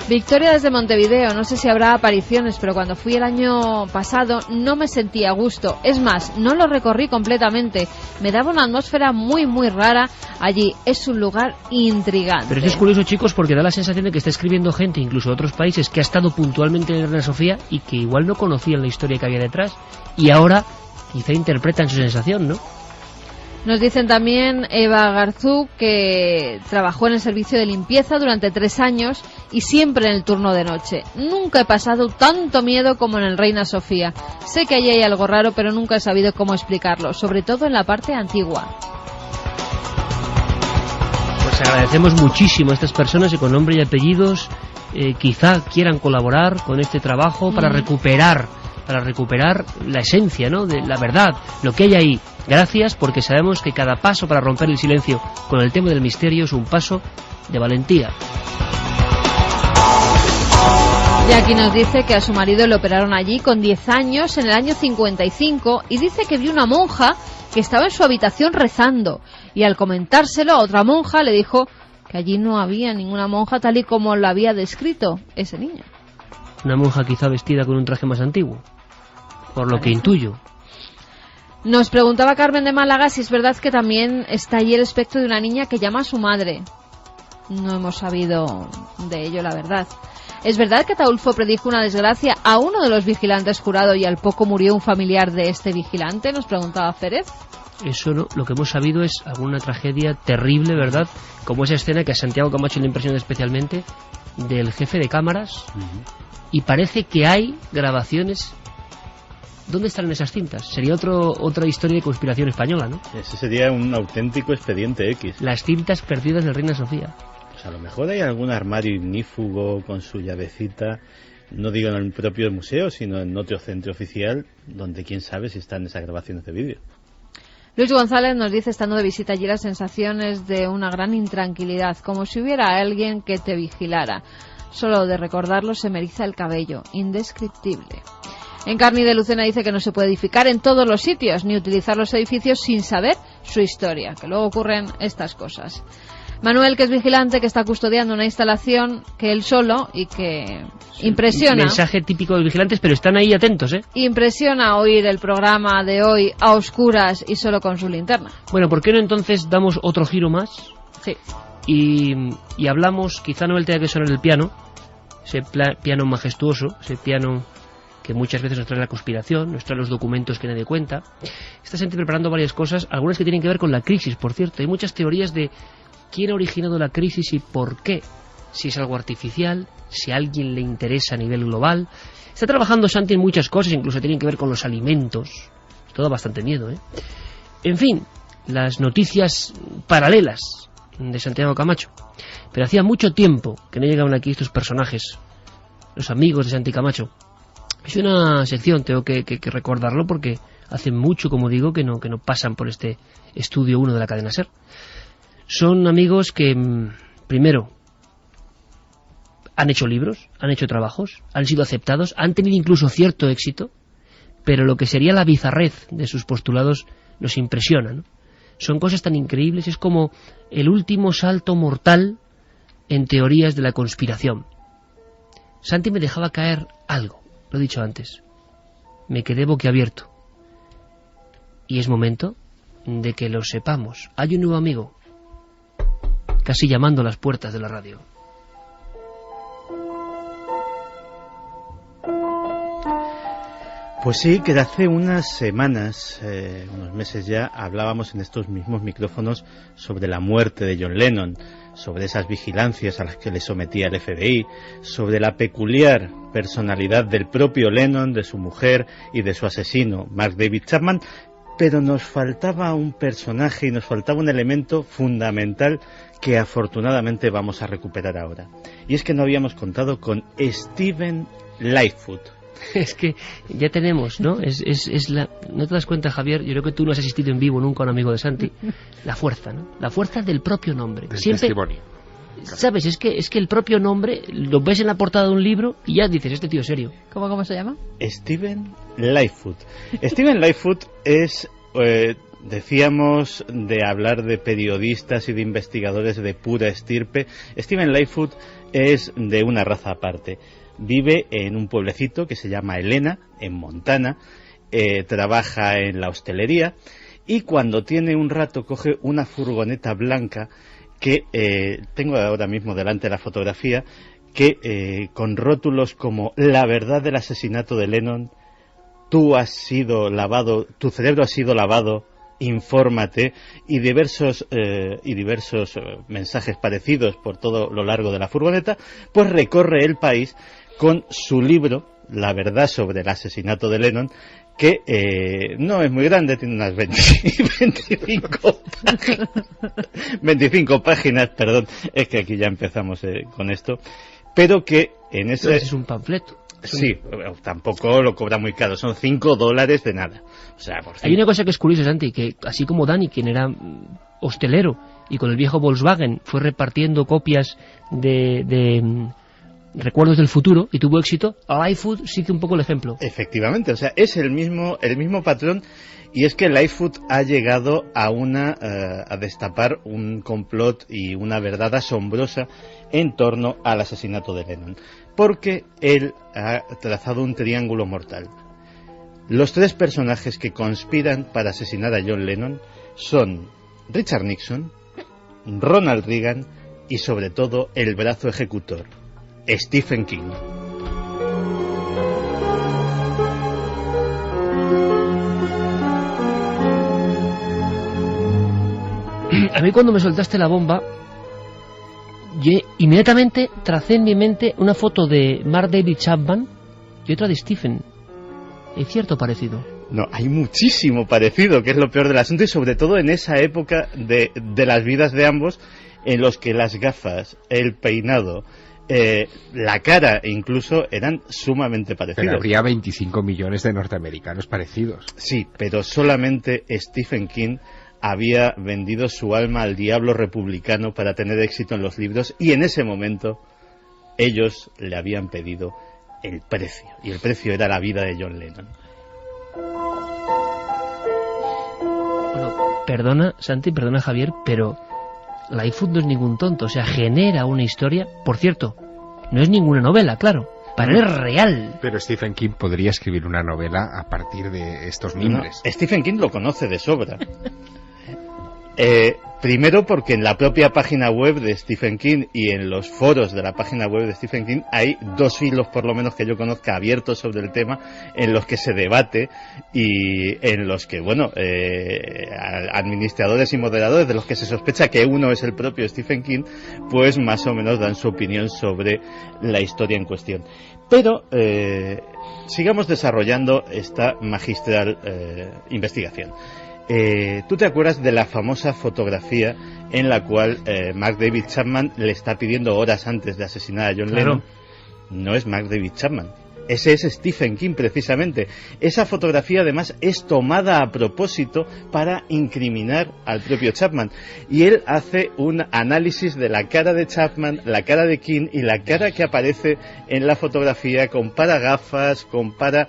Victoria desde Montevideo, no sé si habrá apariciones, pero cuando fui el año pasado no me sentía a gusto. Es más, no lo recorrí completamente. Me daba una atmósfera muy, muy rara allí. Es un lugar intrigante. Pero eso es curioso, chicos, porque da la sensación de que está escribiendo gente, incluso de otros países, que ha estado puntualmente en Reina Sofía y que igual no conocían la historia que había detrás. Y ahora quizá interpretan su sensación, ¿no? Nos dicen también Eva Garzú, que trabajó en el servicio de limpieza durante 3 años y siempre en el turno de noche. Nunca he pasado tanto miedo como en el Reina Sofía. Sé que allí hay algo raro, pero nunca he sabido cómo explicarlo, sobre todo en la parte antigua. Pues agradecemos muchísimo a estas personas que con nombre y apellidos quizá quieran colaborar con este trabajo para recuperar la esencia, ¿no?, de la verdad, lo que hay ahí. Gracias, porque sabemos que cada paso para romper el silencio con el tema del misterio es un paso de valentía. Jackie nos dice que a su marido le operaron allí con 10 años en el año 55 y dice que vio una monja que estaba en su habitación rezando, y al comentárselo a otra monja le dijo que allí no había ninguna monja tal y como lo había descrito ese niño. Una monja quizá vestida con un traje más antiguo, por lo que intuyo. Nos preguntaba Carmen de Málaga si es verdad que también está allí el espectro de una niña que llama a su madre. No hemos sabido de ello, la verdad. ¿Es verdad que Ataulfo predijo una desgracia a uno de los vigilantes jurado y al poco murió un familiar de este vigilante? Nos preguntaba Férez. Eso no, lo que hemos sabido es alguna tragedia terrible, ¿verdad? Como esa escena que a Santiago Camacho le impresiona especialmente, del jefe de cámaras, y parece que hay grabaciones. ¿Dónde están esas cintas? Sería otra historia de conspiración española, ¿no? Ese sería un auténtico expediente X. Las cintas perdidas de Reina Sofía. Pues a lo mejor hay algún armario ignífugo con su llavecita, no digo en el propio museo, sino en otro centro oficial, donde quién sabe si están esas grabaciones de vídeo. Luis González nos dice, estando de visita allí, las sensaciones de una gran intranquilidad, como si hubiera alguien que te vigilara. Solo de recordarlo se me eriza el cabello, indescriptible. Encarni de Lucena dice que no se puede edificar en todos los sitios, ni utilizar los edificios sin saber su historia, que luego ocurren estas cosas. Manuel, que es vigilante, que está custodiando una instalación que él solo y que impresiona. Mensaje típico de vigilantes, pero están ahí atentos, ¿eh? Impresiona oír el programa de hoy a oscuras y solo con su linterna. Bueno, ¿por qué no entonces damos otro giro más? Sí. Y hablamos, quizá no él tenga que sonar el piano, ese piano majestuoso, ese piano que muchas veces nos trae la conspiración, nos trae los documentos que nadie cuenta. Está gente preparando varias cosas, algunas que tienen que ver con la crisis, por cierto. Hay muchas teorías de quién ha originado la crisis y por qué. Si es algo artificial, si a alguien le interesa a nivel global. Está trabajando Santi en muchas cosas, incluso tienen que ver con los alimentos. Todo bastante miedo, ¿eh? En fin, las noticias paralelas de Santiago Camacho. Pero hacía mucho tiempo que no llegaban aquí estos personajes, los amigos de Santi Camacho. Es una sección, tengo que recordarlo, porque hace mucho, como digo, que no pasan por este estudio 1 de la cadena SER. Son amigos que, primero, han hecho libros, han hecho trabajos, han sido aceptados, han tenido incluso cierto éxito, pero lo que sería la bizarrez de sus postulados nos impresiona, ¿no? Son cosas tan increíbles, es como el último salto mortal en teorías de la conspiración. Santi me dejaba caer algo. Lo he dicho antes, me quedé boquiabierto. Y es momento de que lo sepamos. Hay un nuevo amigo, casi llamando a las puertas de la radio. Pues sí, que hace unas semanas, unos meses ya, hablábamos en estos mismos micrófonos sobre la muerte de John Lennon, sobre esas vigilancias a las que le sometía el FBI, sobre la peculiar personalidad del propio Lennon, de su mujer y de su asesino, Mark David Chapman, pero nos faltaba un personaje y nos faltaba un elemento fundamental que afortunadamente vamos a recuperar ahora. Y es que no habíamos contado con Steven Lightfoot. Es que ya tenemos, ¿no? ¿No te das cuenta, Javier? Yo creo que tú no has asistido en vivo nunca a un amigo de Santi. La fuerza, ¿no? La fuerza del propio nombre. Del siempre, testimonio. ¿Sabes? Es que el propio nombre lo ves en la portada de un libro y ya dices, este tío es serio. ¿Cómo se llama? Steven Lightfoot. Steven Lightfoot es... decíamos de hablar de periodistas y de investigadores de pura estirpe. Steven Lightfoot es de una raza aparte. Vive en un pueblecito que se llama Helena, en Montana, trabaja en la hostelería y cuando tiene un rato coge una furgoneta blanca que tengo ahora mismo delante la fotografía, que con rótulos como "La verdad del asesinato de Lennon", "Tú has sido lavado, tu cerebro ha sido lavado, infórmate", y diversos mensajes parecidos por todo lo largo de la furgoneta, pues recorre el país con su libro La verdad sobre el asesinato de Lennon, que no es muy grande, tiene unas 25 páginas, perdón, es que aquí ya empezamos con esto, pero que en ese... Es un panfleto. Sí, tampoco lo cobra muy caro, son $5 de nada. O sea, por fin. Hay una cosa que es curiosa, Santi, que así como Dani, quien era hostelero y con el viejo Volkswagen fue repartiendo copias de Recuerdos del Futuro y tuvo éxito, Lightfoot sigue un poco el ejemplo. Efectivamente, o sea, es el mismo patrón, y es que Lightfoot ha llegado a destapar un complot y una verdad asombrosa en torno al asesinato de Lennon, porque él ha trazado un triángulo mortal. Los tres personajes que conspiran para asesinar a John Lennon son Richard Nixon, Ronald Reagan y sobre todo el brazo ejecutor, Stephen King. A mí cuando me soltaste la bomba, yo inmediatamente tracé en mi mente una foto de Mark David Chapman y otra de Stephen. ¿Hay cierto parecido? No, hay muchísimo parecido, que es lo peor del asunto, y sobre todo en esa época de las vidas de ambos, en los que las gafas, el peinado, la cara incluso eran sumamente parecidos. Pero habría 25 millones de norteamericanos parecidos. Sí, pero solamente Stephen King había vendido su alma al diablo republicano para tener éxito en los libros, y en ese momento ellos le habían pedido el precio, y el precio era la vida de John Lennon. Bueno, perdona Santi, perdona Javier, pero Lightfoot no es ningún tonto, o sea, genera una historia. Por cierto, no es ninguna novela, claro, pero es real. Pero Stephen King podría escribir una novela a partir de estos mimbres. No, Stephen King lo conoce de sobra. Primero porque en la propia página web de Stephen King y en los foros de la página web de Stephen King hay 2 hilos, por lo menos que yo conozca, abiertos sobre el tema, en los que se debate y en los que, bueno, administradores y moderadores, de los que se sospecha que uno es el propio Stephen King, pues más o menos dan su opinión sobre la historia en cuestión. Pero sigamos desarrollando esta magistral investigación. ¿Tú te acuerdas de la famosa fotografía en la cual Mark David Chapman le está pidiendo horas antes de asesinar a John Lennon? No es Mark David Chapman. Ese es Stephen King, precisamente. Esa fotografía, además, es tomada a propósito para incriminar al propio Chapman. Y él hace un análisis de la cara de Chapman, la cara de King y la cara que aparece en la fotografía. Compara gafas, compara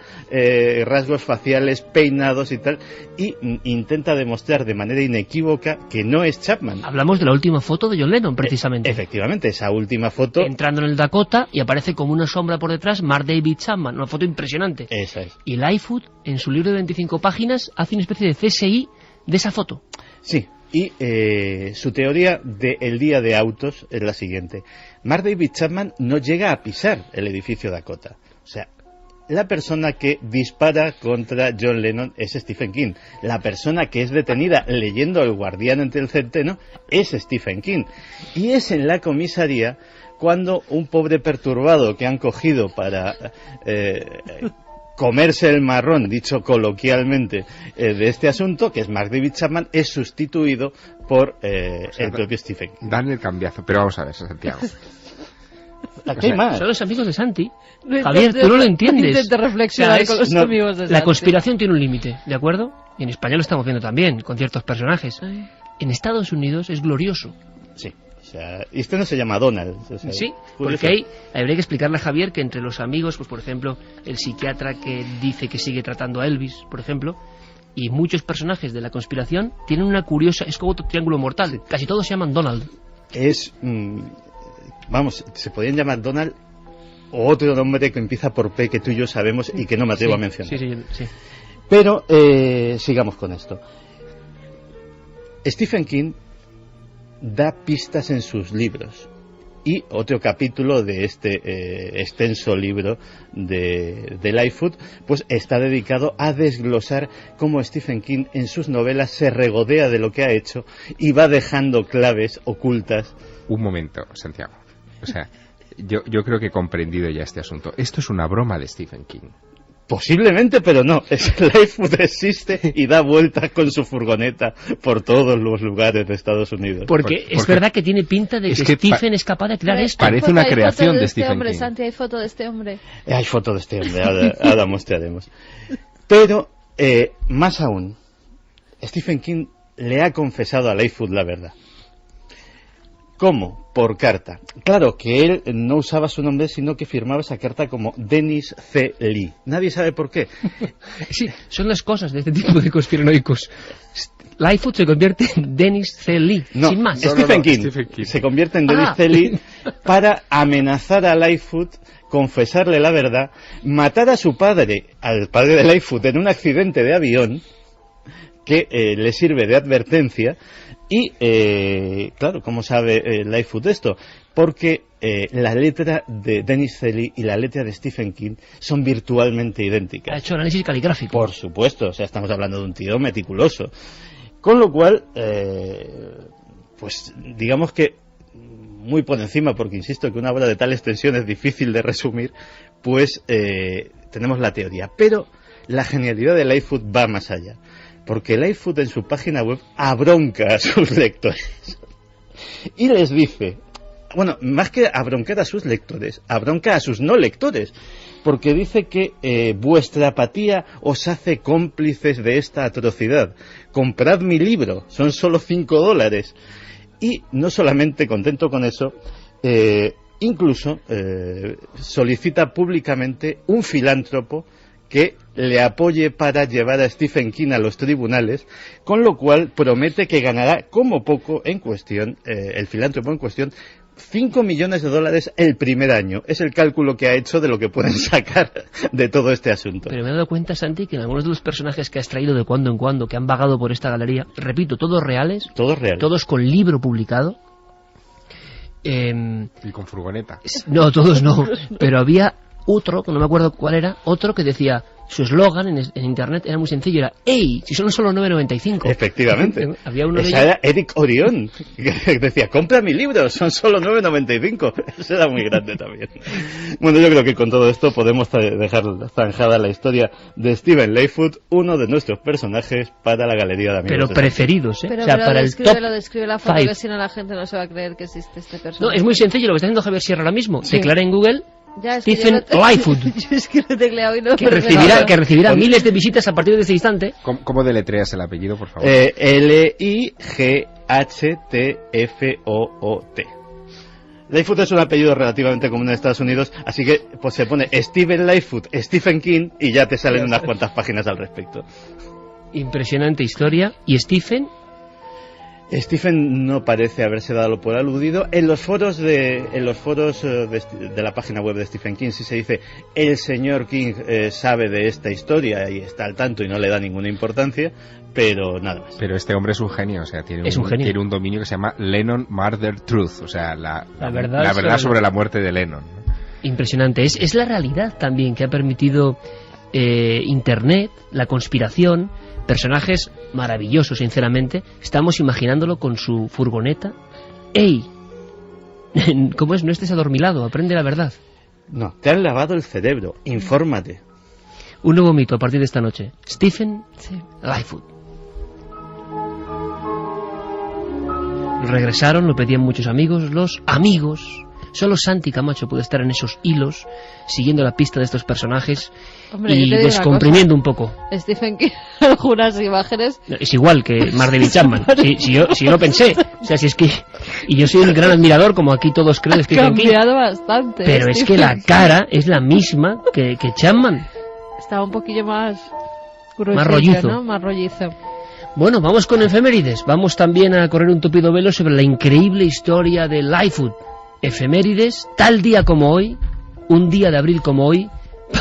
rasgos faciales, peinados y tal. Y intenta demostrar de manera inequívoca que no es Chapman. Hablamos de la última foto de John Lennon, precisamente. Efectivamente, esa última foto. Entrando en el Dakota y aparece como una sombra por detrás Mark David Chapman, una foto impresionante. Esa es. Y Lightfoot, en su libro de 25 páginas, hace una especie de CSI de esa foto. Sí, y su teoría del día de autos es la siguiente. Mark David Chapman no llega a pisar el edificio Dakota. O sea, la persona que dispara contra John Lennon es Stephen King. La persona que es detenida leyendo El guardián entre el centeno es Stephen King. Y es en la comisaría cuando un pobre perturbado que han cogido para comerse el marrón, dicho coloquialmente, de este asunto, que es Mark David Chapman, es sustituido por el propio Stephen King. Dan el cambiazo, pero vamos a ver, Santiago. Aquí hay más. Son los amigos de Santi. Javier, tú no lo entiendes. Intenta reflexionar con los amigos de Santi. La conspiración tiene un límite, ¿de acuerdo? Y en español lo estamos viendo también, con ciertos personajes. En Estados Unidos es glorioso. Sí. O sea, y este no se llama Donald. O sea, sí, porque habría que explicarle a Javier que entre los amigos, pues por ejemplo, el psiquiatra que dice que sigue tratando a Elvis, por ejemplo, y muchos personajes de la conspiración tienen una curiosa, es como otro triángulo mortal. Sí. Casi todos se llaman Donald. Es, vamos, se podrían llamar Donald o otro nombre que empieza por P que tú y yo sabemos y que no me atrevo a mencionar. Sí. Pero sigamos con esto. Stephen King da pistas en sus libros, y otro capítulo de este extenso libro de Lightfoot pues está dedicado a desglosar cómo Stephen King en sus novelas se regodea de lo que ha hecho y va dejando claves ocultas. Un momento, Santiago, o sea, yo creo que he comprendido ya este asunto. Esto es una broma de Stephen King. Posiblemente, pero no. Lightfoot existe y da vueltas con su furgoneta por todos los lugares de Estados Unidos. Porque es verdad que tiene pinta de que Stephen es capaz de crear esto. Parece una creación de Stephen King. Santi, hay foto de este hombre. Hay foto de este hombre, ahora mostraremos. Pero, más aún, Stephen King le ha confesado a Lightfoot la verdad. ¿Cómo? Por carta. Claro que él no usaba su nombre, sino que firmaba esa carta como Dennis C. Lee. Nadie sabe por qué. Sí, son las cosas de este tipo de conspiranoicos. Lightfoot se convierte en Dennis C. Lee, sin más. Stephen King se convierte en Dennis C. Lee para amenazar a Lightfoot, confesarle la verdad, matar a su padre, al padre de Lightfoot, en un accidente de avión que le sirve de advertencia. Y, claro, ¿cómo sabe Lightfoot esto? Porque la letra de Dennis C. Lee y la letra de Stephen King son virtualmente idénticas. Ha hecho análisis caligráfico. Por supuesto, o sea, estamos hablando de un tío meticuloso. Con lo cual, pues digamos que muy por encima, porque insisto que una obra de tal extensión es difícil de resumir, pues tenemos la teoría. Pero la genialidad de Lightfoot va más allá, porque Lightfoot en su página web abronca a sus lectores y les dice, bueno, más que abroncar a sus lectores, abronca a sus no lectores, porque dice que vuestra apatía os hace cómplices de esta atrocidad. Comprad mi libro, son solo $5. Y no solamente contento con eso, incluso solicita públicamente un filántropo que le apoye para llevar a Stephen King a los tribunales, con lo cual promete que ganará como poco en cuestión, el filántropo en cuestión, $5 millones el primer año. Es el cálculo que ha hecho de lo que pueden sacar de todo este asunto. Pero me he dado cuenta, Santi, que en algunos de los personajes que has traído de cuando en cuando, que han vagado por esta galería, repito, todos reales, todos con libro publicado. Y con furgoneta. No, todos no, pero había otro, que no me acuerdo cuál era, otro que decía, su eslogan en internet era muy sencillo, era ¡Ey! Si son solo $9.95. Efectivamente. Había uno de ellos... era Eric Orión, que decía, compra mi libro, son solo $9.95. Eso era muy grande también. Bueno, yo creo que con todo esto podemos dejar zanjada la historia de Stephen Lightfoot, uno de nuestros personajes para la galería de amigos. Pero preferidos, ¿eh? Pero, o sea, para el top lo describe la foto, 5. que si no la gente no se va a creer que existe este personaje. No, es muy sencillo lo que está haciendo Javier Sierra ahora mismo. Sí. Declara en Google ya, Stephen Lightfoot. Yo es que lo he tecleado y no que recibirá miles de visitas a partir de ese instante. ¿Cómo deletreas el apellido, por favor? Lightfoot. Lightfoot es un apellido relativamente común en Estados Unidos, así que pues se pone Stephen Lightfoot, Stephen King, y ya te salen unas cuantas páginas al respecto. Impresionante historia. ¿Y Stephen no parece haberse dado por aludido. En los foros de la página web de Stephen King sí se dice el señor King sabe de esta historia y está al tanto y no le da ninguna importancia, pero nada más. Pero este hombre es un genio, o sea, tiene un dominio que se llama Lennon Murder Truth, o sea, la verdad sobre la muerte de Lennon. Impresionante. Es la realidad también que ha permitido Internet, la conspiración. Personajes maravillosos, sinceramente. Estamos imaginándolo con su furgoneta. ¡Ey! ¿Cómo es? No estés adormilado, aprende la verdad. No, te han lavado el cerebro, infórmate. Un nuevo mito a partir de esta noche. Stephen Lightfoot. Regresaron, lo pedían muchos amigos, los amigos. Solo Santi Camacho puede estar en esos hilos, siguiendo la pista de estos personajes. Hombre, y descomprimiendo un poco. Stephen King, algunas imágenes. Es igual que David Chapman. Si yo lo pensé. O sea, si es que. Y yo soy un gran admirador, como aquí todos creen, de Stephen King. Ha cambiado bastante. Pero es que la cara es la misma que Chapman. Estaba un poquillo más. Más rollizo. ¿no? Más rollizo. Bueno, vamos con efemérides. Vamos también a correr un tupido velo sobre la increíble historia de Lightfoot. Efemérides, tal día como hoy, un día de abril como hoy,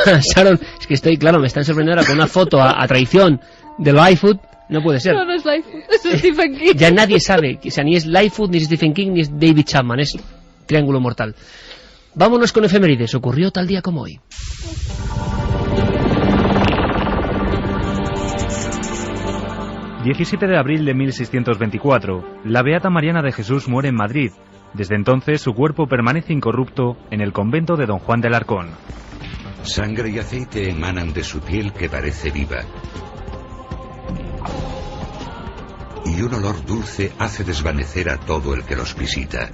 pasaron, es que me están sorprendiendo ahora con una foto a traición de Lightfoot, no puede ser. No es Lightfoot, es Stephen King. Ya nadie sabe, o sea, ni es Lightfoot, ni es Stephen King, ni es David Chapman, es triángulo mortal. Vámonos con efemérides, ocurrió tal día como hoy. ...17 de abril de 1624... la Beata Mariana de Jesús muere en Madrid. Desde entonces su cuerpo permanece incorrupto en el convento de Don Juan de Alarcón. Sangre y aceite emanan de su piel que parece viva. Y un olor dulce hace desvanecer a todo el que los visita.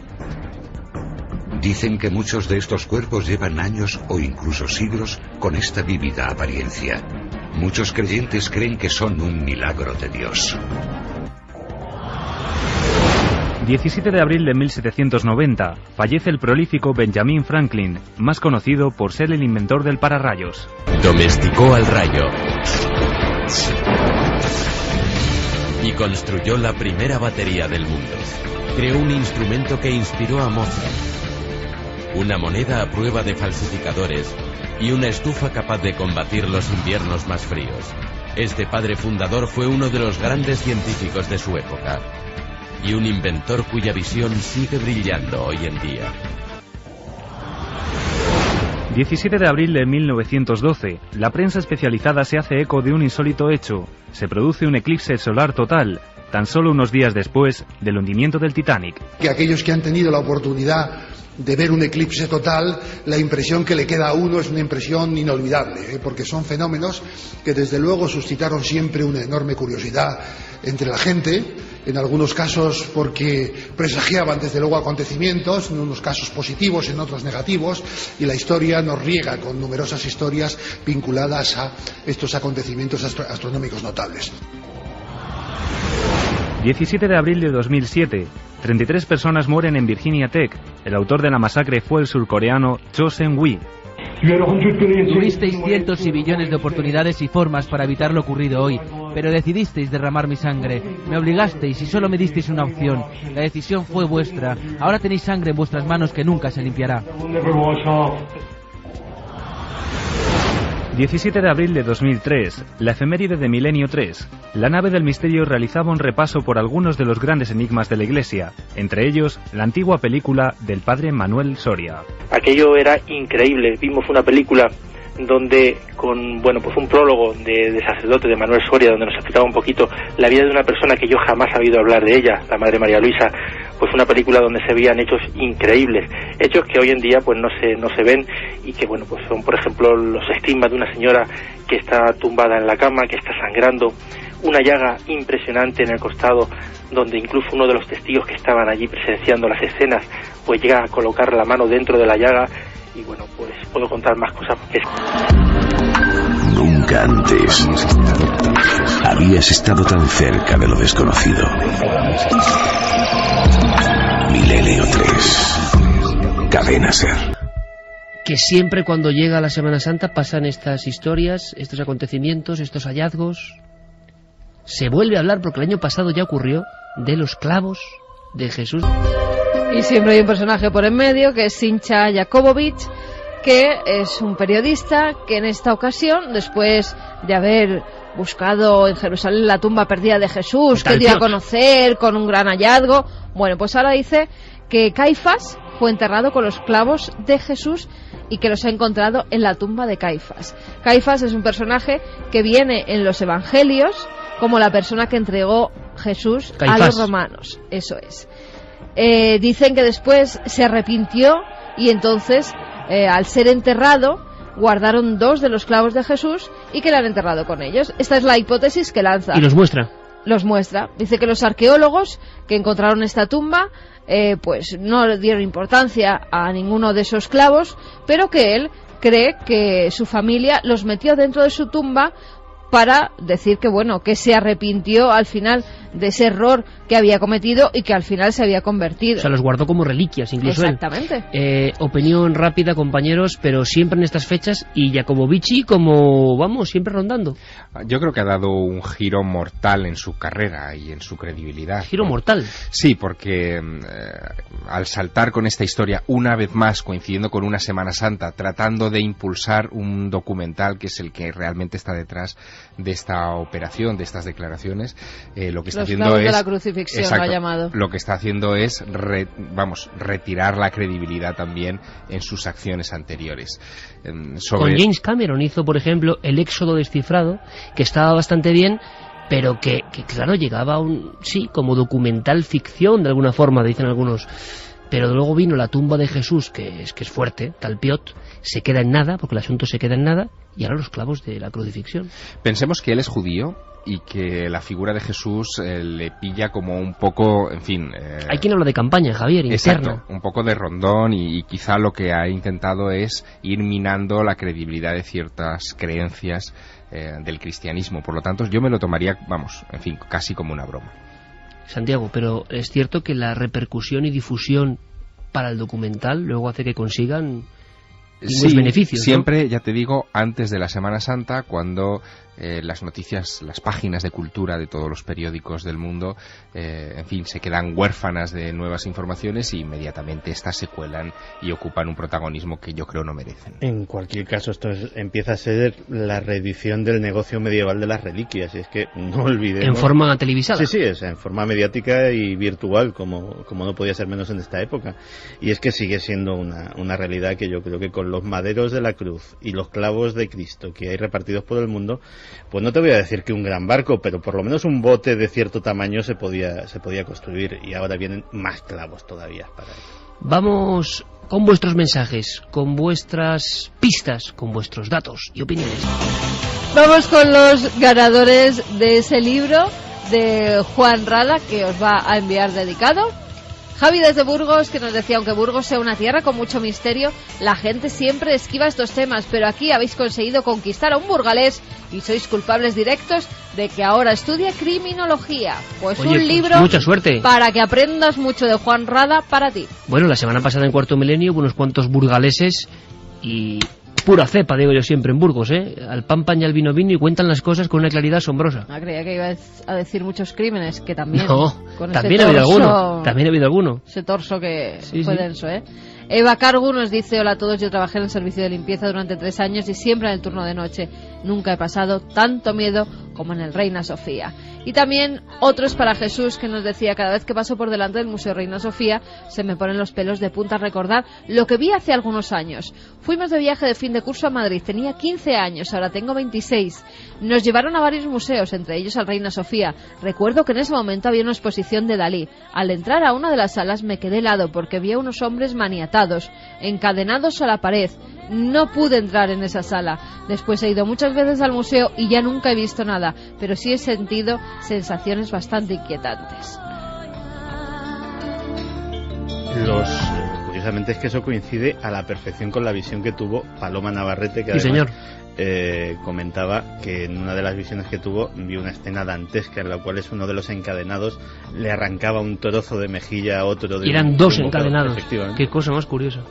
Dicen que muchos de estos cuerpos llevan años o incluso siglos con esta vívida apariencia. Muchos creyentes creen que son un milagro de Dios. 17 de abril de 1790, fallece el prolífico Benjamin Franklin, más conocido por ser el inventor del pararrayos. Domesticó al rayo y construyó la primera batería del mundo. Creó un instrumento que inspiró a Mozart, una moneda a prueba de falsificadores y una estufa capaz de combatir los inviernos más fríos. Este padre fundador fue uno de los grandes científicos de su época y un inventor cuya visión sigue brillando hoy en día. 17 de abril de 1912. La prensa especializada se hace eco de un insólito hecho. Se produce un eclipse solar total, tan solo unos días después del hundimiento del Titanic. Que aquellos que han tenido la oportunidad de ver un eclipse total, la impresión que le queda a uno es una impresión inolvidable, porque son fenómenos que desde luego suscitaron siempre una enorme curiosidad entre la gente, en algunos casos porque presagiaban desde luego acontecimientos, en unos casos positivos, en otros negativos, y la historia nos riega con numerosas historias vinculadas a estos acontecimientos astronómicos notables. 17 de abril de 2007. 33 personas mueren en Virginia Tech. El autor de la masacre fue el surcoreano Cho Seung-hui. Tuvisteis cientos y billones de oportunidades y formas para evitar lo ocurrido hoy, pero decidisteis derramar mi sangre. Me obligasteis y solo me disteis una opción. La decisión fue vuestra. Ahora tenéis sangre en vuestras manos que nunca se limpiará. 17 de abril de 2003, la efeméride de Milenio 3. La nave del misterio realizaba un repaso por algunos de los grandes enigmas de la Iglesia, entre ellos la antigua película del padre Manuel Soria. Aquello era increíble. Vimos una película donde con un prólogo de sacerdote de Manuel Soria, donde nos explicaba un poquito la vida de una persona que yo jamás he oído hablar de ella, la Madre María Luisa. Pues una película donde se veían hechos increíbles, hechos que hoy en día pues no se ven, y que pues son, por ejemplo, los estigmas de una señora que está tumbada en la cama, que está sangrando, una llaga impresionante en el costado, donde incluso uno de los testigos que estaban allí presenciando las escenas pues llega a colocar la mano dentro de la llaga. Y pues puedo contar más cosas porque nunca antes habías estado tan cerca de lo desconocido. Milenio 3, Cadena SER. Que siempre cuando llega la Semana Santa pasan estas historias, estos acontecimientos, estos hallazgos. Se vuelve a hablar, porque el año pasado ya ocurrió, de los clavos de Jesús. Y siempre hay un personaje por en medio, que es Sincha Jakobovich, que es un periodista que en esta ocasión, después de haber buscado en Jerusalén la tumba perdida de Jesús, que dio a conocer con un gran hallazgo, pues ahora dice que Caifás fue enterrado con los clavos de Jesús y que los ha encontrado en la tumba de Caifás. Caifás es un personaje que viene en los evangelios como la persona que entregó Jesús a los romanos. Eso es. Dicen que después se arrepintió y entonces, al ser enterrado, guardaron 2 de los clavos de Jesús y que le han enterrado con ellos. Esta es la hipótesis que lanza. ¿Y los muestra? Los muestra. Dice que los arqueólogos que encontraron esta tumba pues no le dieron importancia a ninguno de esos clavos, pero que él cree que su familia los metió dentro de su tumba para decir que se arrepintió al final de ese error que había cometido y que al final se había convertido. O sea, los guardó como reliquias, incluso. Exactamente. Opinión rápida, compañeros, pero siempre en estas fechas, y Jacobovici siempre rondando. Yo creo que ha dado un giro mortal en su carrera y en su credibilidad. ¿Giro mortal? Sí, porque al saltar con esta historia una vez más, coincidiendo con una Semana Santa, tratando de impulsar un documental que es el que realmente está detrás de esta operación, de estas declaraciones, lo que está haciendo es... de la crucifixión, exacto, lo ha llamado. Lo que está haciendo es retirar la credibilidad también en sus acciones anteriores. Con James Cameron hizo, por ejemplo, El Éxodo descifrado, que estaba bastante bien, pero que claro, llegaba como documental ficción, de alguna forma, dicen algunos. Pero luego vino La tumba de Jesús, que es fuerte, Talpiot, se queda en nada, porque el asunto se queda en nada, y ahora los clavos de la crucifixión. Pensemos que él es judío y que la figura de Jesús le pilla como un poco, en fin... Hay quien habla de campaña, Javier, interna. Exacto, un poco de rondón, y quizá lo que ha intentado es ir minando la credibilidad de ciertas creencias del cristianismo. Por lo tanto, yo me lo tomaría, casi como una broma. Santiago, pero es cierto que la repercusión y difusión para el documental luego hace que consigan beneficios, siempre, ¿no? Ya te digo, antes de la Semana Santa, cuando las noticias, las páginas de cultura de todos los periódicos del mundo, en fin, se quedan huérfanas de nuevas informaciones y inmediatamente estas se cuelan y ocupan un protagonismo que yo creo no merecen. En cualquier caso, esto empieza a ser la reedición del negocio medieval de las reliquias, y es que no olvidemos... ¿En forma televisada? Sí, en forma mediática y virtual, como no podía ser menos en esta época. Y es que sigue siendo una realidad que yo creo que con los maderos de la cruz y los clavos de Cristo que hay repartidos por el mundo, pues no te voy a decir que un gran barco, pero por lo menos un bote de cierto tamaño se podía construir, y ahora vienen más clavos todavía para ello. Vamos con vuestros mensajes, con vuestras pistas, con vuestros datos y opiniones. Vamos con los ganadores de ese libro de Juan Rada, que os va a enviar dedicado. Javi desde Burgos, que nos decía, aunque Burgos sea una tierra con mucho misterio, la gente siempre esquiva estos temas, pero aquí habéis conseguido conquistar a un burgalés y sois culpables directos de que ahora estudie criminología. Pues oye, un libro mucha suerte para que aprendas mucho de Juan Rada para ti. Bueno, la semana pasada en Cuarto Milenio hubo unos cuantos burgaleses y pura cepa, digo yo siempre en Burgos, al pan pan y al vino vino, y cuentan las cosas con una claridad asombrosa. Creía que iba a decir muchos crímenes, que también. No, con también ha habido alguno. También ha habido alguno. Ese torso que sí, fue sí. denso, Eva Cargu nos dice: hola a todos, yo trabajé en el servicio de limpieza durante 3 años y siempre en el turno de noche. Nunca he pasado tanto miedo como en el Reina Sofía. Y también otros para Jesús, que nos decía: cada vez que paso por delante del Museo Reina Sofía se me ponen los pelos de punta a recordar lo que vi hace algunos años. Fuimos de viaje de fin de curso a Madrid, tenía 15 años, ahora tengo 26. Nos llevaron a varios museos, entre ellos al Reina Sofía. Recuerdo que en ese momento había una exposición de Dalí. Al entrar a una de las salas me quedé helado porque vi a unos hombres maniatados, encadenados a la pared. No pude entrar en esa sala. Después he ido muchas veces al museo y ya nunca he visto nada, pero sí he sentido sensaciones bastante inquietantes. Curiosamente es que eso coincide a la perfección con la visión que tuvo Paloma Navarrete, que sí, además señor. Comentaba que en una de las visiones que tuvo vio una escena dantesca en la cual es uno de los encadenados le arrancaba un trozo de mejilla a otro. De eran dos encadenados. Qué cosa más curiosa.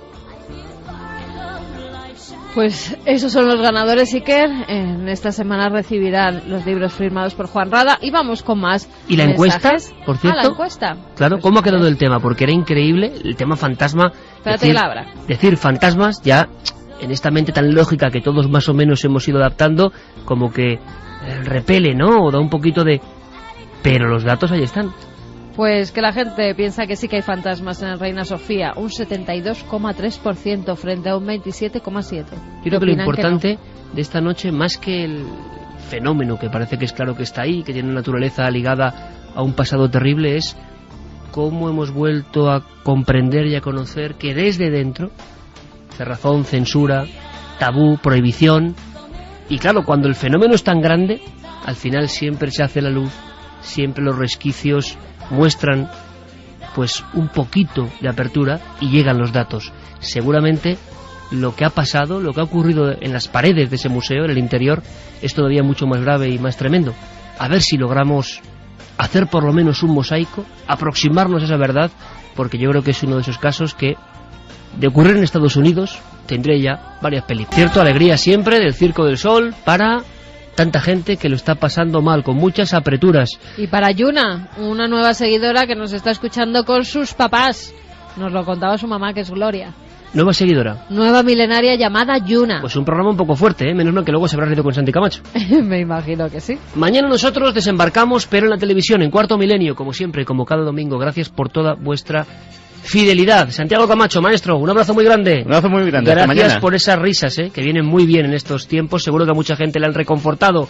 Pues esos son los ganadores, Iker. En esta semana recibirán los libros firmados por Juan Rada y vamos con más. ¿Y la mensajes. encuesta, por cierto? La encuesta. Claro, pues ¿cómo ha quedado el tema? Porque era increíble el tema fantasma. Espérate, Labra. Decir fantasmas ya en esta mente tan lógica que todos más o menos hemos ido adaptando, como que repele, ¿no? O da un poquito de... Pero los datos ahí están. Pues que la gente piensa que sí que hay fantasmas en el Reina Sofía, un 72,3% frente a un 27,7%. Yo creo que lo importante de esta noche, más que el fenómeno, que parece que es claro que está ahí, que tiene una naturaleza ligada a un pasado terrible, es cómo hemos vuelto a comprender y a conocer que desde dentro, cerrazón, censura, tabú, prohibición, y claro, cuando el fenómeno es tan grande, al final siempre se hace la luz, siempre los resquicios muestran pues un poquito de apertura y llegan los datos. Seguramente lo que ha pasado, lo que ha ocurrido en las paredes de ese museo, en el interior, es todavía mucho más grave y más tremendo. A ver si logramos hacer por lo menos un mosaico, aproximarnos a esa verdad, porque yo creo que es uno de esos casos que, de ocurrir en Estados Unidos, tendría ya varias películas. Cierto, alegría siempre del Circo del Sol para tanta gente que lo está pasando mal, con muchas apreturas. Y para Yuna, una nueva seguidora que nos está escuchando con sus papás. Nos lo contaba su mamá, que es Gloria. Nueva seguidora. Nueva milenaria llamada Yuna. Pues un programa un poco fuerte, menos mal que luego se habrá reído con Santi Camacho. Me imagino que sí. Mañana nosotros desembarcamos, pero en la televisión, en Cuarto Milenio, como siempre, como cada domingo. Gracias por toda vuestra fidelidad. Santiago Camacho, maestro, un abrazo muy grande. Un abrazo muy grande. Gracias por esas risas, que vienen muy bien en estos tiempos. Seguro que a mucha gente le han reconfortado.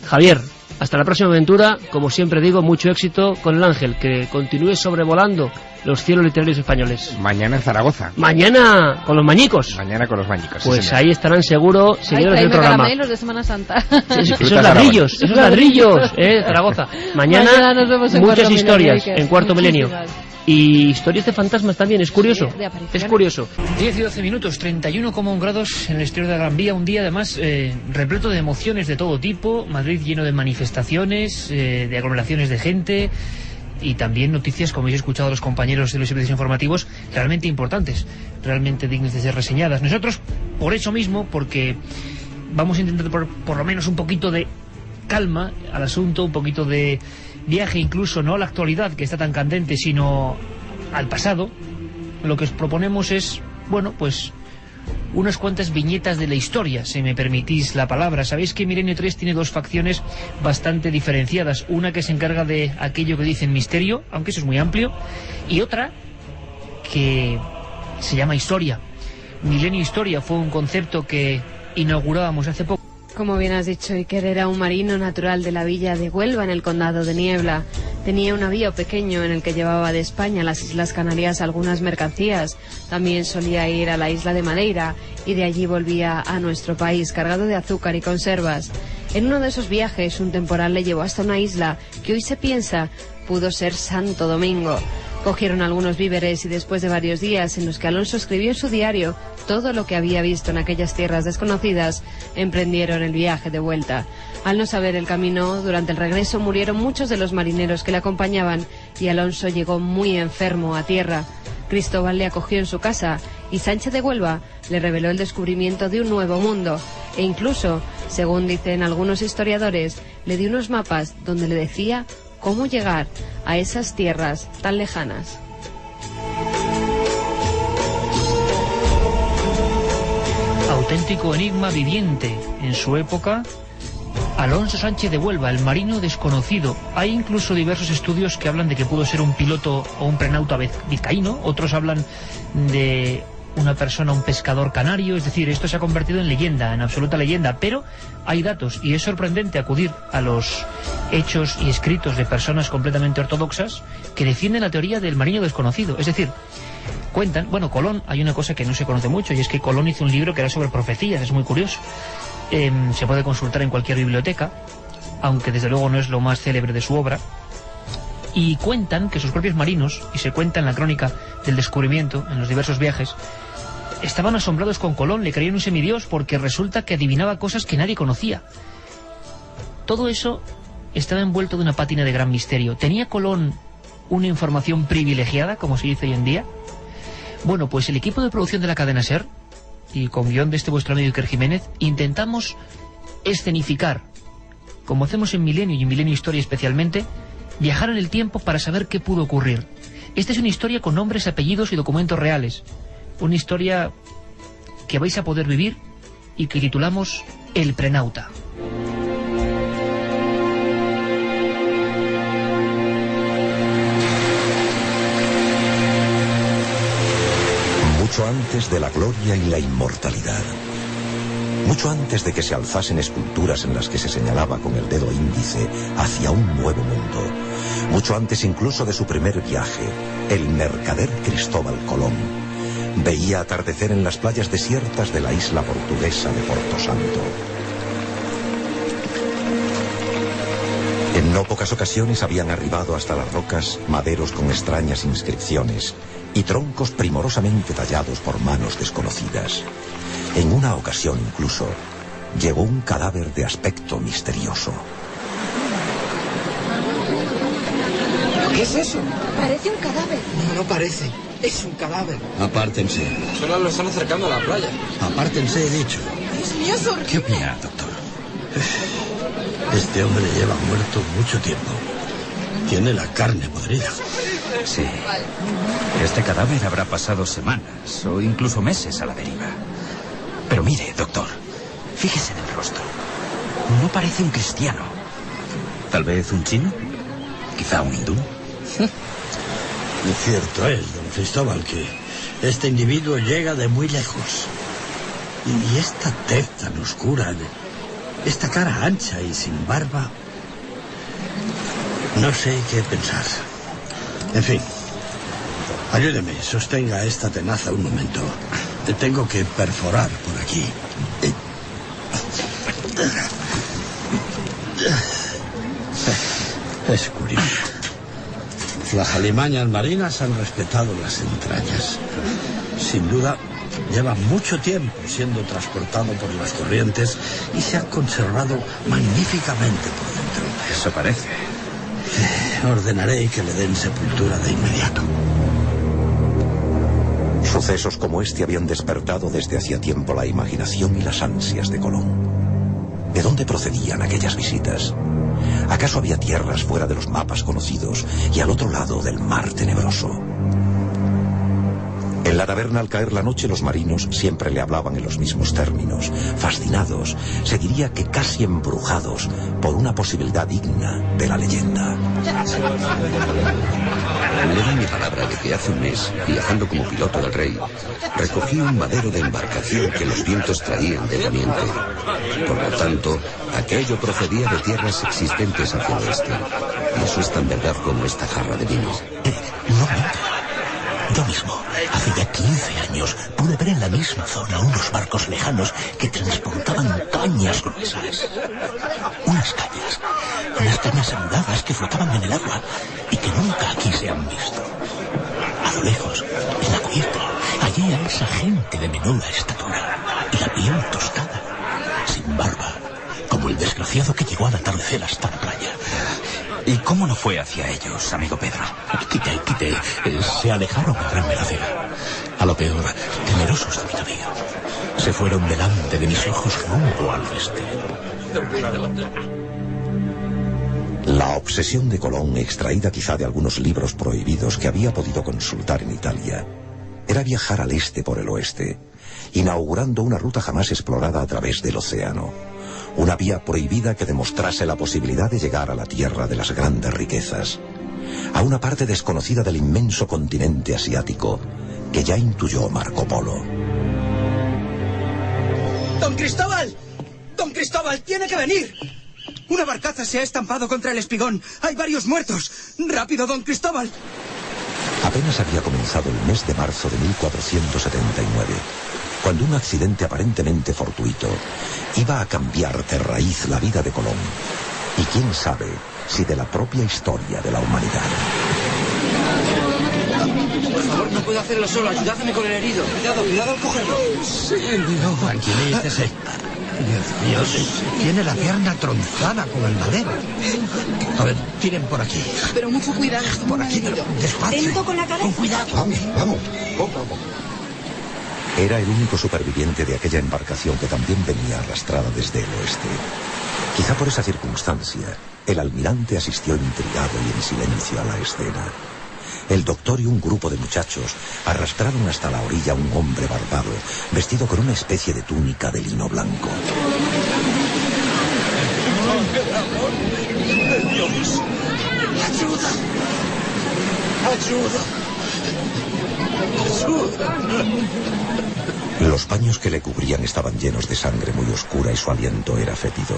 Javier, hasta la próxima aventura. Como siempre digo, mucho éxito con el Ángel, que continúe sobrevolando los cielos literarios españoles. Mañana en Zaragoza. Mañana con los mañicos. Mañana con los mañicos. Pues sí, ahí estarán seguro seguidores del programa. Caramelos de Semana Santa. Esos ladrillos, Zaragoza. Mañana nos vemos en muchas historias Milenio, en Cuarto Milenio. Y historias de fantasmas también, es curioso. Es curioso. 10 y 12 minutos, 31,1 grados en el exterior de la Gran Vía. Un día además repleto de emociones de todo tipo. Madrid lleno de manifestaciones, de aglomeraciones de gente. Y también noticias, como habéis escuchado a los compañeros de los servicios informativos, realmente importantes, realmente dignas de ser reseñadas. Nosotros, por eso mismo, porque vamos a intentar por lo menos un poquito de calma al asunto, un poquito de viaje incluso, no a la actualidad que está tan candente, sino al pasado. Lo que os proponemos es, bueno, pues unas cuantas viñetas de la historia, si me permitís la palabra. Sabéis que Milenio 3 tiene dos facciones bastante diferenciadas. Una que se encarga de aquello que dicen misterio, aunque eso es muy amplio, y otra que se llama historia. Milenio Historia fue un concepto que inaugurábamos hace poco. Como bien has dicho, Iker era un marino natural de la villa de Huelva, en el condado de Niebla. Tenía un navío pequeño en el que llevaba de España a las Islas Canarias algunas mercancías. También solía ir a la isla de Madeira y de allí volvía a nuestro país cargado de azúcar y conservas. En uno de esos viajes un temporal le llevó hasta una isla que hoy se piensa pudo ser Santo Domingo. Cogieron algunos víveres y después de varios días en los que Alonso escribió en su diario todo lo que había visto en aquellas tierras desconocidas, emprendieron el viaje de vuelta. Al no saber el camino, durante el regreso murieron muchos de los marineros que le acompañaban y Alonso llegó muy enfermo a tierra. Cristóbal le acogió en su casa y Sánchez de Huelva le reveló el descubrimiento de un nuevo mundo e incluso, según dicen algunos historiadores, le dio unos mapas donde le decía cómo llegar a esas tierras tan lejanas. Auténtico enigma viviente en su época, Alonso Sánchez de Huelva, el marino desconocido. Hay incluso diversos estudios que hablan de que pudo ser un piloto o un prenauta vizcaíno, otros hablan de una persona, un pescador canario. Es decir, esto se ha convertido en leyenda, en absoluta leyenda, pero hay datos y es sorprendente acudir a los hechos y escritos de personas completamente ortodoxas que defienden la teoría del marino desconocido. Es decir, cuentan, bueno, Colón, hay una cosa que no se conoce mucho y es que Colón hizo un libro que era sobre profecías, es muy curioso. Se puede consultar en cualquier biblioteca, aunque desde luego no es lo más célebre de su obra. Y cuentan que sus propios marinos, y se cuenta en la crónica del descubrimiento, en los diversos viajes, estaban asombrados con Colón, le creían un semidios porque resulta que adivinaba cosas que nadie conocía. Todo eso estaba envuelto de una pátina de gran misterio. ¿Tenía Colón una información privilegiada, como se dice hoy en día? Bueno, pues el equipo de producción de la cadena SER, y con guión de este vuestro amigo Iker Jiménez, intentamos escenificar, como hacemos en Milenio y en Milenio Historia especialmente, viajar en el tiempo para saber qué pudo ocurrir. Esta es una historia con nombres, apellidos y documentos reales. Una historia que vais a poder vivir y que titulamos El Prenauta. Mucho antes de la gloria y la inmortalidad, mucho antes de que se alzasen esculturas en las que se señalaba con el dedo índice hacia un nuevo mundo, mucho antes incluso de su primer viaje, el mercader Cristóbal Colón veía atardecer en las playas desiertas de la isla portuguesa de Porto Santo. En no pocas ocasiones habían arribado hasta las rocas maderos con extrañas inscripciones y troncos primorosamente tallados por manos desconocidas. En una ocasión incluso llegó un cadáver de aspecto misterioso. ¿Qué es eso? Parece un cadáver. No, no parece. Es un cadáver. Apártense. Solo lo están acercando a la playa. Apártense, he dicho. Dios mío, es horrible. ¿Qué opina, doctor? Este hombre lleva muerto mucho tiempo. Tiene la carne podrida. Sí. Este cadáver habrá pasado semanas o incluso meses a la deriva. Pero mire, doctor, fíjese en el rostro. No parece un cristiano. ¿Tal vez un chino? ¿Quizá un hindú? Cierto es, don Cristóbal, que este individuo llega de muy lejos. Y esta tez tan oscura, esta cara ancha y sin barba... No sé qué pensar. En fin, ayúdeme, sostenga esta tenaza un momento. Tengo que perforar por aquí. Es curioso. Las alimañas marinas han respetado las entrañas. Sin duda, lleva mucho tiempo siendo transportado por las corrientes y se ha conservado magníficamente por dentro. Eso parece. Ordenaré que le den sepultura de inmediato. Sucesos como este habían despertado desde hacía tiempo la imaginación y las ansias de Colón. ¿De dónde procedían aquellas visitas? ¿Acaso había tierras fuera de los mapas conocidos y al otro lado del mar tenebroso? En la taberna, al caer la noche, los marinos siempre le hablaban en los mismos términos, fascinados, se diría que casi embrujados por una posibilidad digna de la leyenda. Le doy mi palabra de que hace un mes, viajando como piloto del rey, recogí un madero de embarcación que los vientos traían de poniente. Por lo tanto, aquello procedía de tierras existentes hacia el oeste. Y eso es tan verdad como esta jarra de vino. Yo mismo, hace ya 15 años, pude ver en la misma zona unos barcos lejanos que transportaban cañas gruesas. Unas cañas andadas que flotaban en el agua y que nunca aquí se han visto. A lo lejos, en la cubierta, hallé a esa gente de menuda estatura y la piel tostada, sin barba, como el desgraciado que llegó al atardecer hasta la playa. ¿Y cómo no fue hacia ellos, amigo Pedro? Quité. Se alejaron a gran velocidad. A lo peor, temerosos de mi navío. Se fueron delante de mis ojos rumbo al oeste. La obsesión de Colón, extraída quizá de algunos libros prohibidos que había podido consultar en Italia, era viajar al este por el oeste, inaugurando una ruta jamás explorada a través del océano. Una vía prohibida que demostrase la posibilidad de llegar a la tierra de las grandes riquezas, a una parte desconocida del inmenso continente asiático que ya intuyó Marco Polo. ¡Don Cristóbal! ¡Don Cristóbal, tiene que venir! Una barcaza se ha estampado contra el espigón. Hay varios muertos. ¡Rápido, don Cristóbal! Apenas había comenzado el mes de marzo de 1479, cuando un accidente aparentemente fortuito iba a cambiar de raíz la vida de Colón, y quién sabe si de la propia historia de la humanidad. Por favor, no puedo hacerlo solo. Ayúdame con el herido. Cuidado al cogerlo. Sí, Dios. Tranquilícese. Dios, tiene la pierna tronzada con el madero. A ver, tiren por aquí. Pero mucho cuidado. Por aquí, pero despacio. Lento con la cabeza. Con cuidado. Vamos. Poco. Era el único superviviente de aquella embarcación que también venía arrastrada desde el oeste. Quizá por esa circunstancia, el almirante asistió intrigado y en silencio a la escena. El doctor y un grupo de muchachos arrastraron hasta la orilla a un hombre barbado, vestido con una especie de túnica de lino blanco. ¡Dios! ¡Ayuda! Los paños que le cubrían estaban llenos de sangre muy oscura y su aliento era fétido.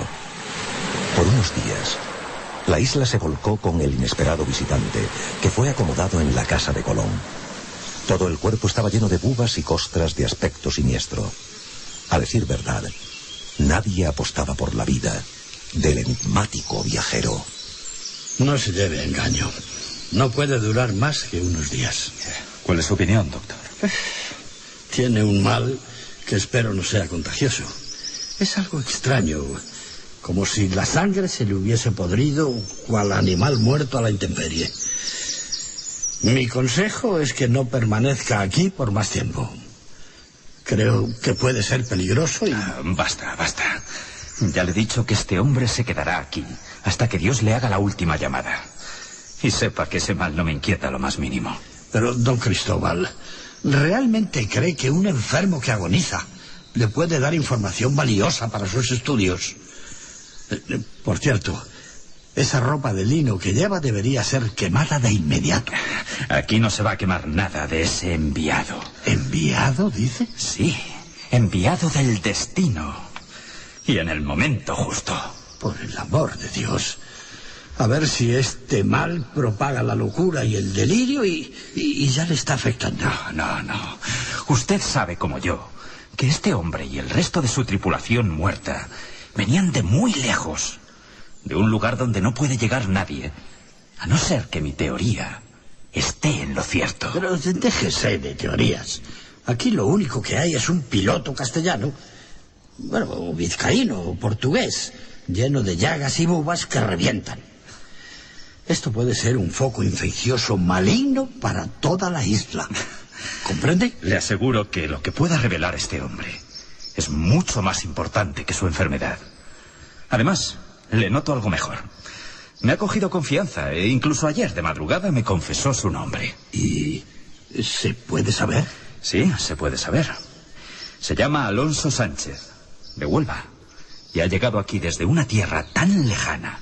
Por unos días, la isla se volcó con el inesperado visitante, que fue acomodado en la casa de Colón. Todo el cuerpo estaba lleno de bubas y costras de aspecto siniestro. A decir verdad, nadie apostaba por la vida del enigmático viajero. No se lleve a engaño. No puede durar más que unos días. ¿Cuál es su opinión, doctor? Tiene un mal que espero no sea contagioso. Es algo extraño, como si la sangre se le hubiese podrido cual animal muerto a la intemperie. Mi consejo es que no permanezca aquí por más tiempo. Creo que puede ser peligroso y... Basta. Ya le he dicho que este hombre se quedará aquí hasta que Dios le haga la última llamada. Y sepa que ese mal no me inquieta lo más mínimo. Pero, don Cristóbal, ¿realmente cree que un enfermo que agoniza le puede dar información valiosa para sus estudios? Por cierto, esa ropa de lino que lleva debería ser quemada de inmediato. Aquí no se va a quemar nada de ese enviado. ¿Enviado, dice? Sí, enviado del destino. Y en el momento justo. Por el amor de Dios. A ver si este mal propaga la locura y el delirio y ya le está afectando. No. Usted sabe como yo que este hombre y el resto de su tripulación muerta venían de muy lejos, de un lugar donde no puede llegar nadie, a no ser que mi teoría esté en lo cierto. Pero déjese de teorías. Aquí lo único que hay es un piloto castellano, o vizcaíno o portugués, lleno de llagas y bubas que revientan. Esto puede ser un foco infeccioso maligno para toda la isla. ¿Comprende? Le aseguro que lo que pueda revelar este hombre es mucho más importante que su enfermedad. Además, le noto algo mejor. Me ha cogido confianza e incluso ayer de madrugada me confesó su nombre. ¿Y se puede saber? Sí, se puede saber. Se llama Alonso Sánchez, de Huelva. Y ha llegado aquí desde una tierra tan lejana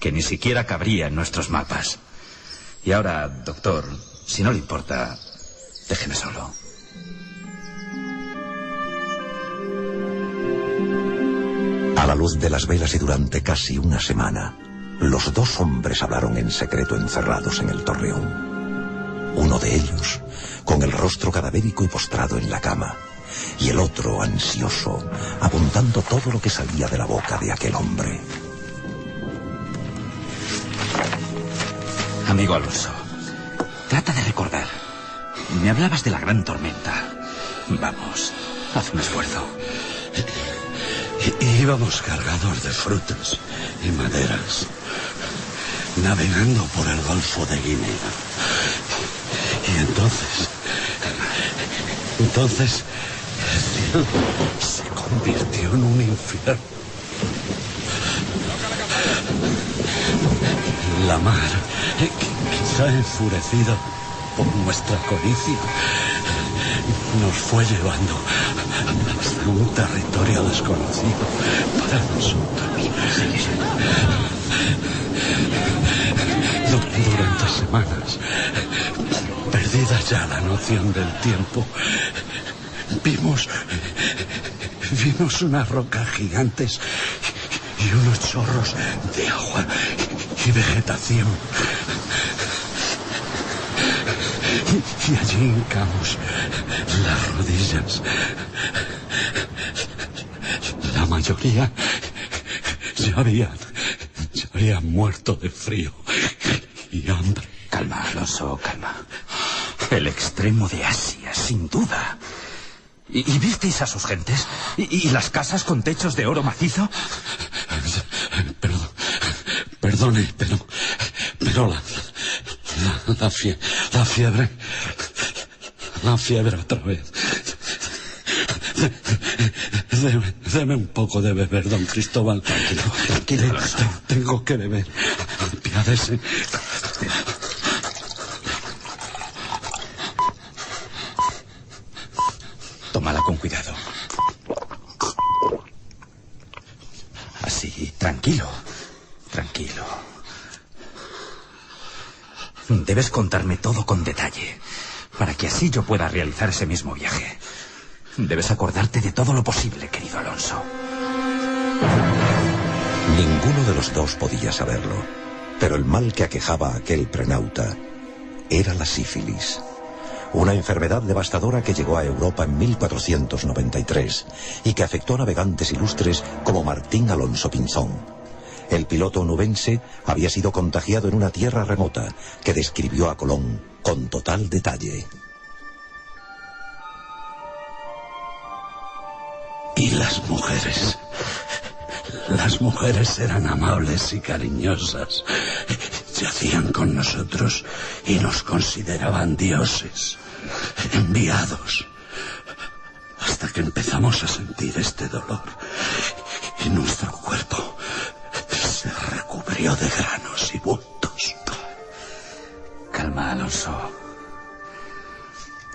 que ni siquiera cabría en nuestros mapas. Y ahora, doctor, si no le importa, déjeme solo. A la luz de las velas y durante casi una semana, los dos hombres hablaron en secreto encerrados en el torreón. Uno de ellos, con el rostro cadavérico y postrado en la cama, y el otro, ansioso, apuntando todo lo que salía de la boca de aquel hombre. Amigo Alonso, trata de recordar. Me hablabas de la gran tormenta. Vamos, haz un esfuerzo. Íbamos cargados de frutas y maderas, navegando por el Golfo de Guinea. Y entonces el cielo se convirtió en un infierno. La mar, quizá enfurecida por nuestra codicia, nos fue llevando hasta un territorio desconocido para nosotros. Durante semanas, perdida ya la noción del tiempo, vimos unas rocas gigantes y unos chorros de agua y vegetación. Y allí hincamos las rodillas. La mayoría ya habían muerto de frío y hambre. Calma, Alonso, calma. El extremo de Asia, sin duda. ¿Y visteis a sus gentes? ¿Y las casas con techos de oro macizo? Perdone, pero la fiebre otra vez. Deme un poco de beber, don Cristóbal. Tranquilo. Tengo que beber. Apiádese. Tómala con cuidado. Así, tranquilo. Debes contarme todo con detalle, para que así yo pueda realizar ese mismo viaje. Debes acordarte de todo lo posible, querido Alonso. Ninguno de los dos podía saberlo, pero el mal que aquejaba a aquel prenauta era la sífilis. Una enfermedad devastadora que llegó a Europa en 1493 y que afectó a navegantes ilustres como Martín Alonso Pinzón. El piloto onubense había sido contagiado en una tierra remota que describió a Colón con total detalle. Y las mujeres eran amables y cariñosas. Yacían con nosotros y nos consideraban dioses, enviados. Hasta que empezamos a sentir este dolor y nuestro cuerpo se recubrió de granos y bultos. Calma, Alonso.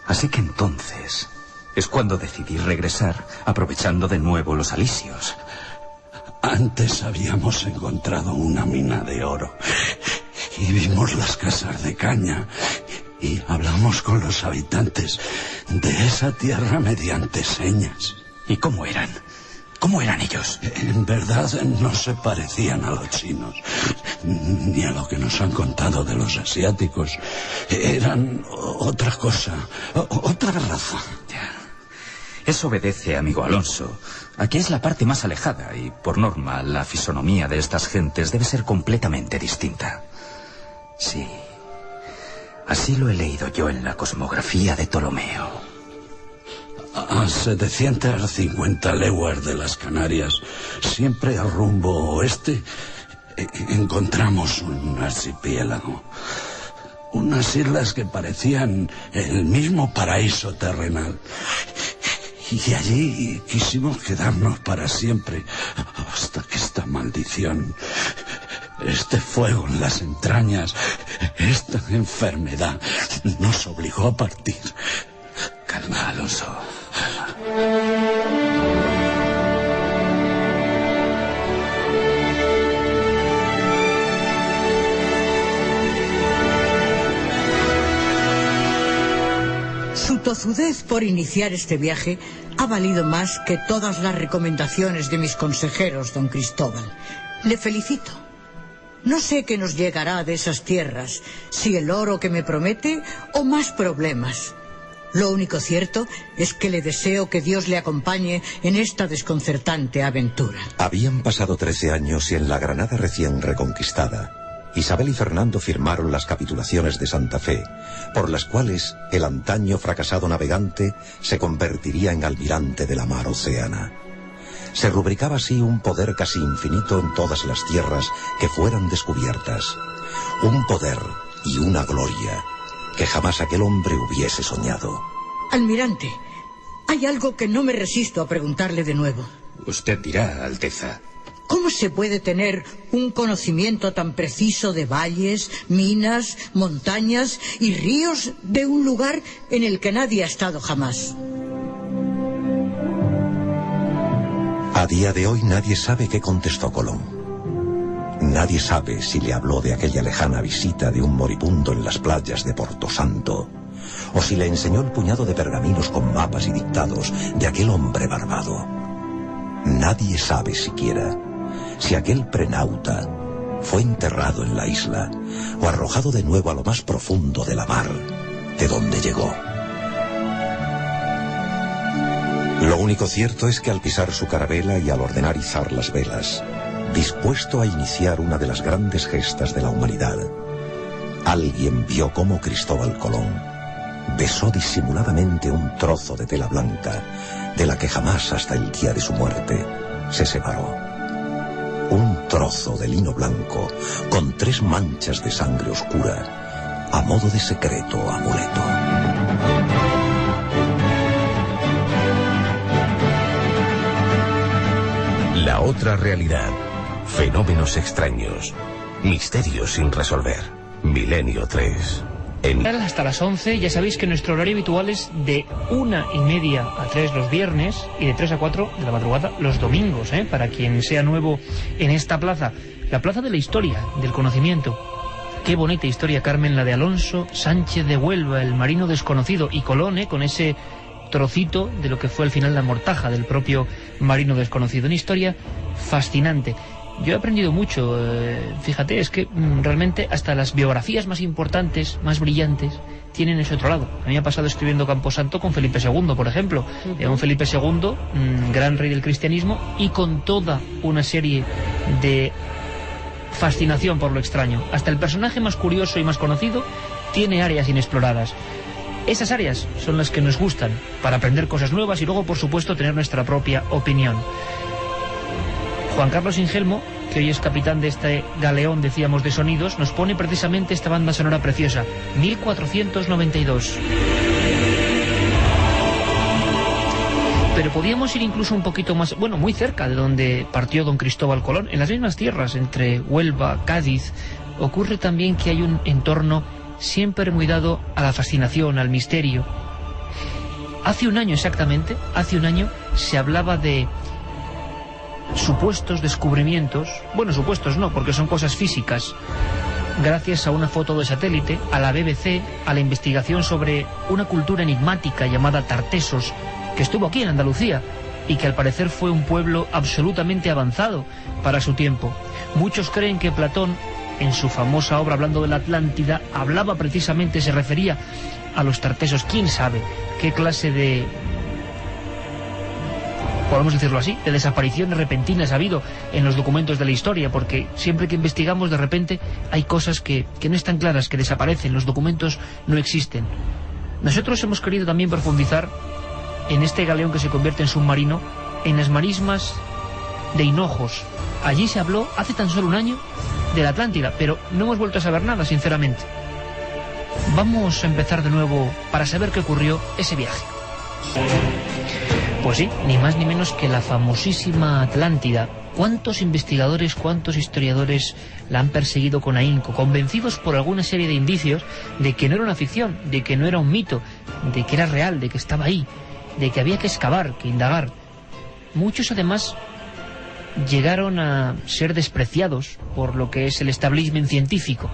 Así que entonces es cuando decidí regresar, aprovechando de nuevo los alisios. Antes habíamos encontrado una mina de oro y vimos las casas de caña y hablamos con los habitantes de esa tierra mediante señas. ¿Y cómo eran? ¿Cómo eran ellos? En verdad no se parecían a los chinos, ni a lo que nos han contado de los asiáticos. Eran otra cosa, otra raza. Eso obedece, amigo Alonso, a que es la parte más alejada y, por norma, la fisonomía de estas gentes debe ser completamente distinta. Sí, así lo he leído yo en la cosmografía de Ptolomeo. A 750 leguas de las Canarias, siempre al rumbo oeste, encontramos un archipiélago. Unas islas que parecían el mismo paraíso terrenal. Y allí quisimos quedarnos para siempre, hasta que esta maldición, este fuego en las entrañas, esta enfermedad, nos obligó a partir. Calma, Alonso. Su tozudez por iniciar este viaje ha valido más que todas las recomendaciones de mis consejeros, don Cristóbal. Le felicito. No sé qué nos llegará de esas tierras, si el oro que me promete o más problemas. Lo único cierto es que le deseo que Dios le acompañe en esta desconcertante aventura. Habían pasado 13 años y en la Granada recién reconquistada, Isabel y Fernando firmaron las capitulaciones de Santa Fe, por las cuales el antaño fracasado navegante se convertiría en almirante de la mar océana. Se rubricaba así un poder casi infinito en todas las tierras que fueran descubiertas. Un poder y una gloria que jamás aquel hombre hubiese soñado. Almirante, hay algo que no me resisto a preguntarle de nuevo. Usted dirá, Alteza. ¿Cómo se puede tener un conocimiento tan preciso de valles, minas, montañas y ríos de un lugar en el que nadie ha estado jamás? A día de hoy nadie sabe qué contestó Colón. Nadie sabe si le habló de aquella lejana visita de un moribundo en las playas de Porto Santo, o si le enseñó el puñado de pergaminos con mapas y dictados de aquel hombre barbado. Nadie sabe siquiera si aquel prenauta fue enterrado en la isla o arrojado de nuevo a lo más profundo de la mar, de donde llegó. Lo único cierto es que al pisar su carabela y al ordenar izar las velas, dispuesto a iniciar una de las grandes gestas de la humanidad, alguien vio cómo Cristóbal Colón besó disimuladamente un trozo de tela blanca de la que jamás hasta el día de su muerte se separó. Un trozo de lino blanco con 3 manchas de sangre oscura a modo de secreto amuleto. La otra realidad. Fenómenos extraños. Misterios sin resolver. Milenio 3. Hasta las 11, ya sabéis que nuestro horario habitual es de 1:30 a 3 los viernes y de 3 a 4 de la madrugada los domingos, para quien sea nuevo en esta plaza. La plaza de la historia, del conocimiento. Qué bonita historia, Carmen, la de Alonso Sánchez de Huelva, el marino desconocido, y Colón, con ese trocito de lo que fue al final la mortaja del propio marino desconocido. Una historia fascinante. Yo he aprendido mucho, fíjate, es que realmente hasta las biografías más importantes, más brillantes, tienen ese otro lado. A mí me ha pasado escribiendo Camposanto con Felipe II, por ejemplo. Un Felipe II, gran rey del cristianismo, y con toda una serie de fascinación por lo extraño. Hasta el personaje más curioso y más conocido tiene áreas inexploradas. Esas áreas son las que nos gustan para aprender cosas nuevas y luego, por supuesto, tener nuestra propia opinión. Juan Carlos Ingelmo, que hoy es capitán de este galeón, decíamos, de sonidos, nos pone precisamente esta banda sonora preciosa, 1492. Pero podíamos ir incluso un poquito más, bueno, muy cerca de donde partió don Cristóbal Colón, en las mismas tierras, entre Huelva, Cádiz. Ocurre también que hay un entorno siempre muy dado a la fascinación, al misterio. Hace un año exactamente, se hablaba de supuestos descubrimientos, bueno, supuestos no, porque son cosas físicas, gracias a una foto de satélite, a la BBC, a la investigación sobre una cultura enigmática llamada Tartesos, que estuvo aquí en Andalucía, y que al parecer fue un pueblo absolutamente avanzado para su tiempo. Muchos creen que Platón, en su famosa obra hablando de la Atlántida, hablaba precisamente, se refería a los tartesos. ¿Quién sabe qué clase de, podemos decirlo así, de desapariciones repentinas ha habido en los documentos de la historia? Porque siempre que investigamos, de repente hay cosas que no están claras, que desaparecen, los documentos no existen. Nosotros hemos querido también profundizar en este galeón que se convierte en submarino, en las marismas de Hinojos. Allí se habló hace tan solo un año de la Atlántida, pero no hemos vuelto a saber nada, sinceramente. Vamos a empezar de nuevo para saber qué ocurrió ese viaje. Pues sí, ni más ni menos que la famosísima Atlántida. ¿Cuántos investigadores, cuántos historiadores la han perseguido con ahínco, convencidos por alguna serie de indicios de que no era una ficción, de que no era un mito, de que era real, de que estaba ahí, de que había que excavar, que indagar? Muchos además llegaron a ser despreciados por lo que es el establishment científico.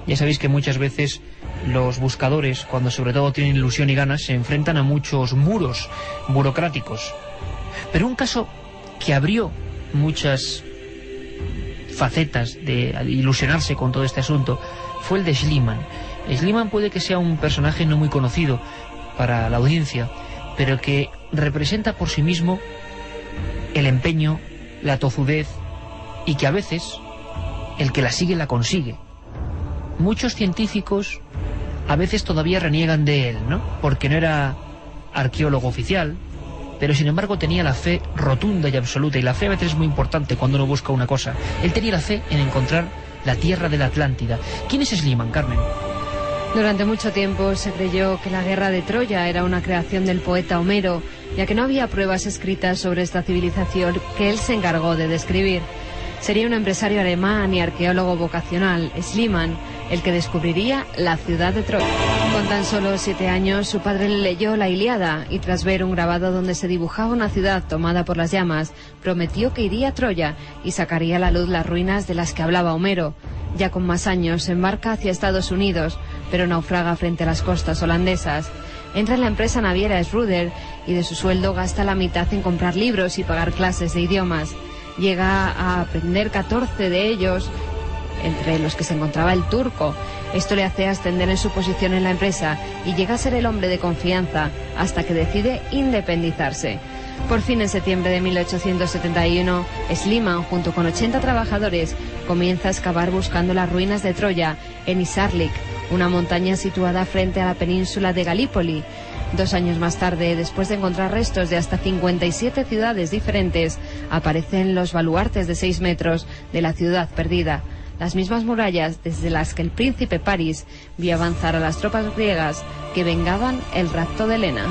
Ya sabéis que muchas veces los buscadores, cuando sobre todo tienen ilusión y ganas, se enfrentan a muchos muros burocráticos. Pero un caso que abrió muchas facetas de ilusionarse con todo este asunto fue el de Schliemann. Schliemann puede que sea un personaje no muy conocido para la audiencia, pero que representa por sí mismo el empeño, la tozudez, y que a veces el que la sigue la consigue. Muchos científicos a veces todavía reniegan de él, ¿no? Porque no era arqueólogo oficial, pero sin embargo tenía la fe rotunda y absoluta, y la fe a veces es muy importante cuando uno busca una cosa. Él tenía la fe en encontrar la tierra de la Atlántida. ¿Quién es Schliemann, Carmen? Durante mucho tiempo se creyó que la guerra de Troya era una creación del poeta Homero, ya que no había pruebas escritas sobre esta civilización que él se encargó de describir. Sería un empresario alemán y arqueólogo vocacional, Schliemann, el que descubriría la ciudad de Troya. Con tan solo 7 años, su padre le leyó la Ilíada y tras ver un grabado donde se dibujaba una ciudad tomada por las llamas, prometió que iría a Troya y sacaría a la luz las ruinas de las que hablaba Homero. Ya con más años, se embarca hacia Estados Unidos, pero naufraga frente a las costas holandesas. Entra en la empresa naviera Schroeder y de su sueldo gasta la mitad en comprar libros y pagar clases de idiomas. Llega a aprender 14 de ellos, entre los que se encontraba el turco. Esto le hace ascender en su posición en la empresa y llega a ser el hombre de confianza hasta que decide independizarse. Por fin, en septiembre de 1871, Schliemann, junto con 80 trabajadores, comienza a excavar buscando las ruinas de Troya en Isarlik, una montaña situada frente a la península de Galípoli. 2 años más tarde, después de encontrar restos de hasta 57 ciudades diferentes, aparecen los baluartes de 6 metros de la ciudad perdida, las mismas murallas desde las que el príncipe París vio avanzar a las tropas griegas que vengaban el rapto de Helena.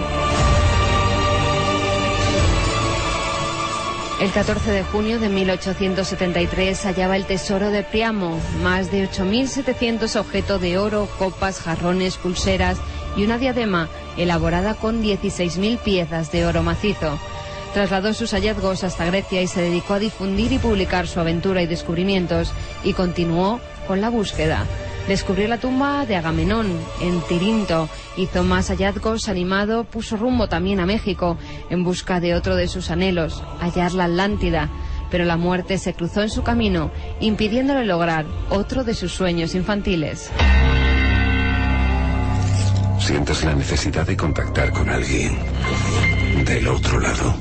El 14 de junio de 1873 hallaba el tesoro de Priamo, más de 8.700 objetos de oro, copas, jarrones, pulseras y una diadema elaborada con 16.000 piezas de oro macizo. Trasladó sus hallazgos hasta Grecia y se dedicó a difundir y publicar su aventura y descubrimientos, y continuó con la búsqueda. Descubrió la tumba de Agamenón en Tirinto, hizo más hallazgos, animado, puso rumbo también a México en busca de otro de sus anhelos, hallar la Atlántida, pero la muerte se cruzó en su camino, impidiéndole lograr otro de sus sueños infantiles. Sientes la necesidad de contactar con alguien del otro lado.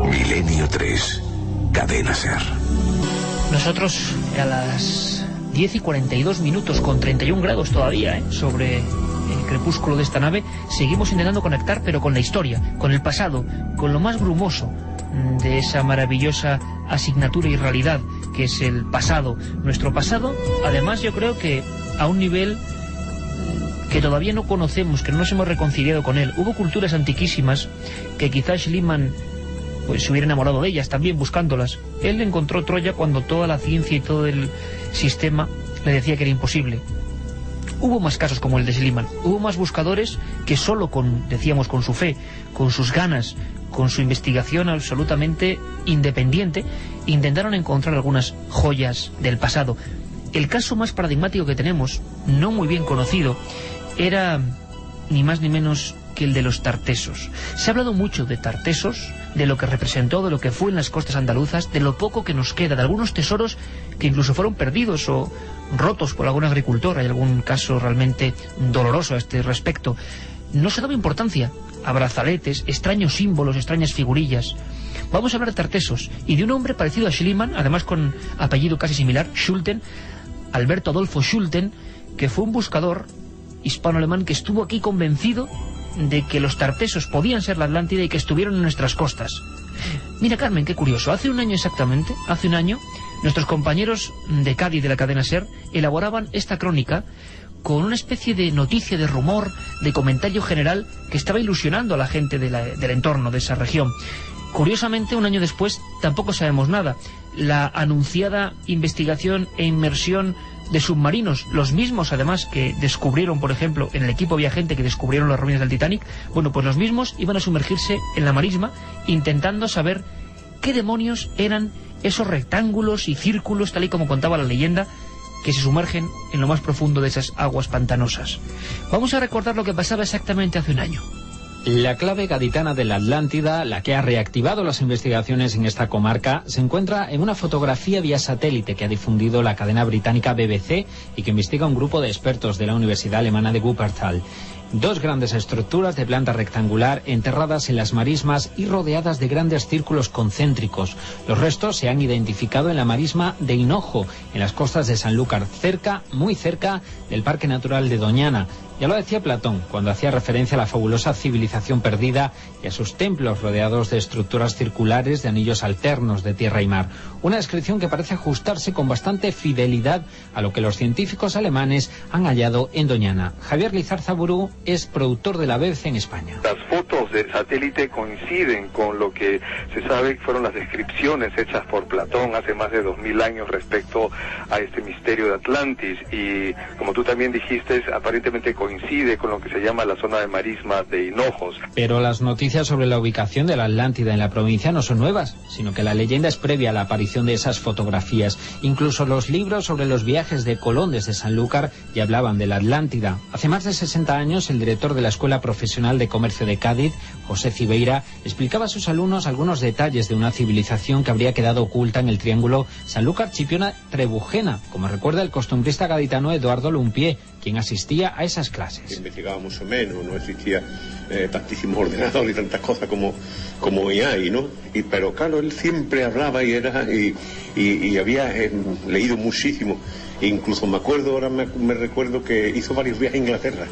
Milenio 3, Cadena SER. Nosotros a las 10:42 con 31 grados todavía, sobre el crepúsculo de esta nave, seguimos intentando conectar, pero con la historia, con el pasado, con lo más brumoso de esa maravillosa asignatura y realidad que es el pasado. Nuestro pasado, además, yo creo que a un nivel que todavía no conocemos, que no nos hemos reconciliado con él. Hubo culturas antiquísimas que quizás Schliemann se hubiera enamorado de ellas también, buscándolas. Él encontró Troya cuando toda la ciencia y todo el sistema le decía que era imposible. Hubo más casos como el de Schliemann. Hubo más buscadores que solo con su fe, con sus ganas, con su investigación absolutamente independiente, intentaron encontrar algunas joyas del pasado. El caso más paradigmático que tenemos, no muy bien conocido, era ni más ni menos que el de los Tartesos. Se ha hablado mucho de Tartesos, de lo que representó, de lo que fue en las costas andaluzas, de lo poco que nos queda, de algunos tesoros que incluso fueron perdidos o rotos por algún agricultor. Hay algún caso realmente doloroso a este respecto. No se daba importancia a brazaletes, extraños símbolos, extrañas figurillas. Vamos a hablar de Tartesos y de un hombre parecido a Schliemann, además con apellido casi similar, Schulten, Alberto Adolfo Schulten, que fue un buscador hispano-alemán que estuvo aquí convencido de que los Tartesos podían ser la Atlántida y que estuvieron en nuestras costas. Mira, Carmen, qué curioso. Hace un año exactamente, nuestros compañeros de Cádiz de la cadena SER elaboraban esta crónica con una especie de noticia, de rumor, de comentario general que estaba ilusionando a la gente del entorno, de esa región. Curiosamente, un año después tampoco sabemos nada. La anunciada investigación e inmersión de submarinos, los mismos además que descubrieron, por ejemplo, en el equipo viajante que descubrieron las ruinas del Titanic, bueno, pues los mismos iban a sumergirse en la marisma intentando saber qué demonios eran esos rectángulos y círculos, tal y como contaba la leyenda, que se sumergen en lo más profundo de esas aguas pantanosas. Vamos a recordar lo que pasaba exactamente hace un año. La clave gaditana de la Atlántida, la que ha reactivado las investigaciones en esta comarca, se encuentra en una fotografía vía satélite que ha difundido la cadena británica BBC y que investiga un grupo de expertos de la Universidad Alemana de Wuppertal. 2 grandes estructuras de planta rectangular enterradas en las marismas y rodeadas de grandes círculos concéntricos. Los restos se han identificado en la marisma de Hinojo, en las costas de Sanlúcar, muy cerca del Parque Natural de Doñana. Ya lo decía Platón cuando hacía referencia a la fabulosa civilización perdida y a sus templos rodeados de estructuras circulares de anillos alternos de tierra y mar. Una descripción que parece ajustarse con bastante fidelidad a lo que los científicos alemanes han hallado en Doñana. Javier Lizarzaburú es productor de la BBC en España. Las fotos del satélite coinciden con lo que se sabe que fueron las descripciones hechas por Platón hace más de 2000 años respecto a este misterio de Atlantis, y como tú también dijiste, aparentemente coincide con lo que se llama la zona de marisma de Hinojos. Pero las noticias sobre la ubicación de la Atlántida en la provincia no son nuevas, sino que la leyenda es previa a la aparición de esas fotografías. Incluso los libros sobre los viajes de Colón desde Sanlúcar ya hablaban de la Atlántida. Hace más de 60 años, el director de la Escuela Profesional de Comercio de Cádiz, José Cibeira, explicaba a sus alumnos algunos detalles de una civilización que habría quedado oculta en el triángulo Sanlúcar-Chipiona-Trebujena, como recuerda el costumbrista gaditano Eduardo Lumpié, quien asistía a esas clases. Investigaba mucho menos, no existía tantísimos ordenadores y tantas cosas como hoy hay, ¿no? Pero claro, él siempre hablaba y había leído muchísimo. Incluso me acuerdo, ahora me recuerdo que hizo varios viajes a Inglaterra,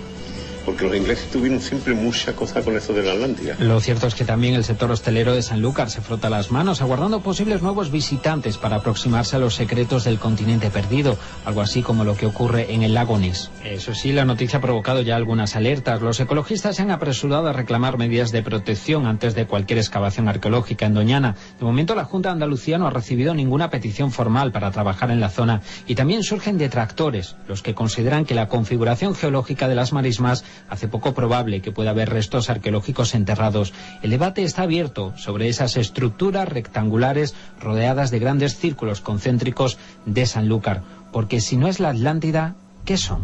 porque los ingleses tuvieron siempre mucha cosa con eso de la Atlántida. Lo cierto es que también el sector hostelero de Sanlúcar se frota las manos, aguardando posibles nuevos visitantes para aproximarse a los secretos del continente perdido, algo así como lo que ocurre en el lago Ness. Eso sí, la noticia ha provocado ya algunas alertas. Los ecologistas se han apresurado a reclamar medidas de protección antes de cualquier excavación arqueológica en Doñana. De momento, la Junta de Andalucía no ha recibido ninguna petición formal para trabajar en la zona, y también surgen detractores, los que consideran que la configuración geológica de las marismas hace poco probable que pueda haber restos arqueológicos enterrados. El debate está abierto sobre esas estructuras rectangulares rodeadas de grandes círculos concéntricos de Sanlúcar, porque si no es la Atlántida, ¿qué son?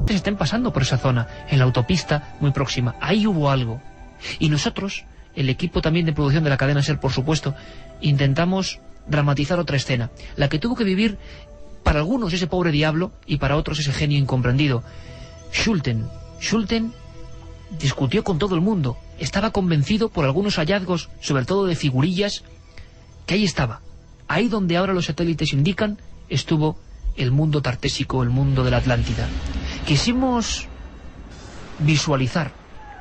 Estén pasando por esa zona, en la autopista muy próxima. Ahí hubo algo. Y nosotros, el equipo también de producción de la cadena SER, por supuesto, intentamos dramatizar otra escena, la que tuvo que vivir para algunos ese pobre diablo y para otros ese genio incomprendido. Schulten discutió con todo el mundo, estaba convencido por algunos hallazgos, sobre todo de figurillas, que ahí estaba, ahí donde ahora los satélites indican, estuvo el mundo tartésico, el mundo de la Atlántida. Quisimos visualizar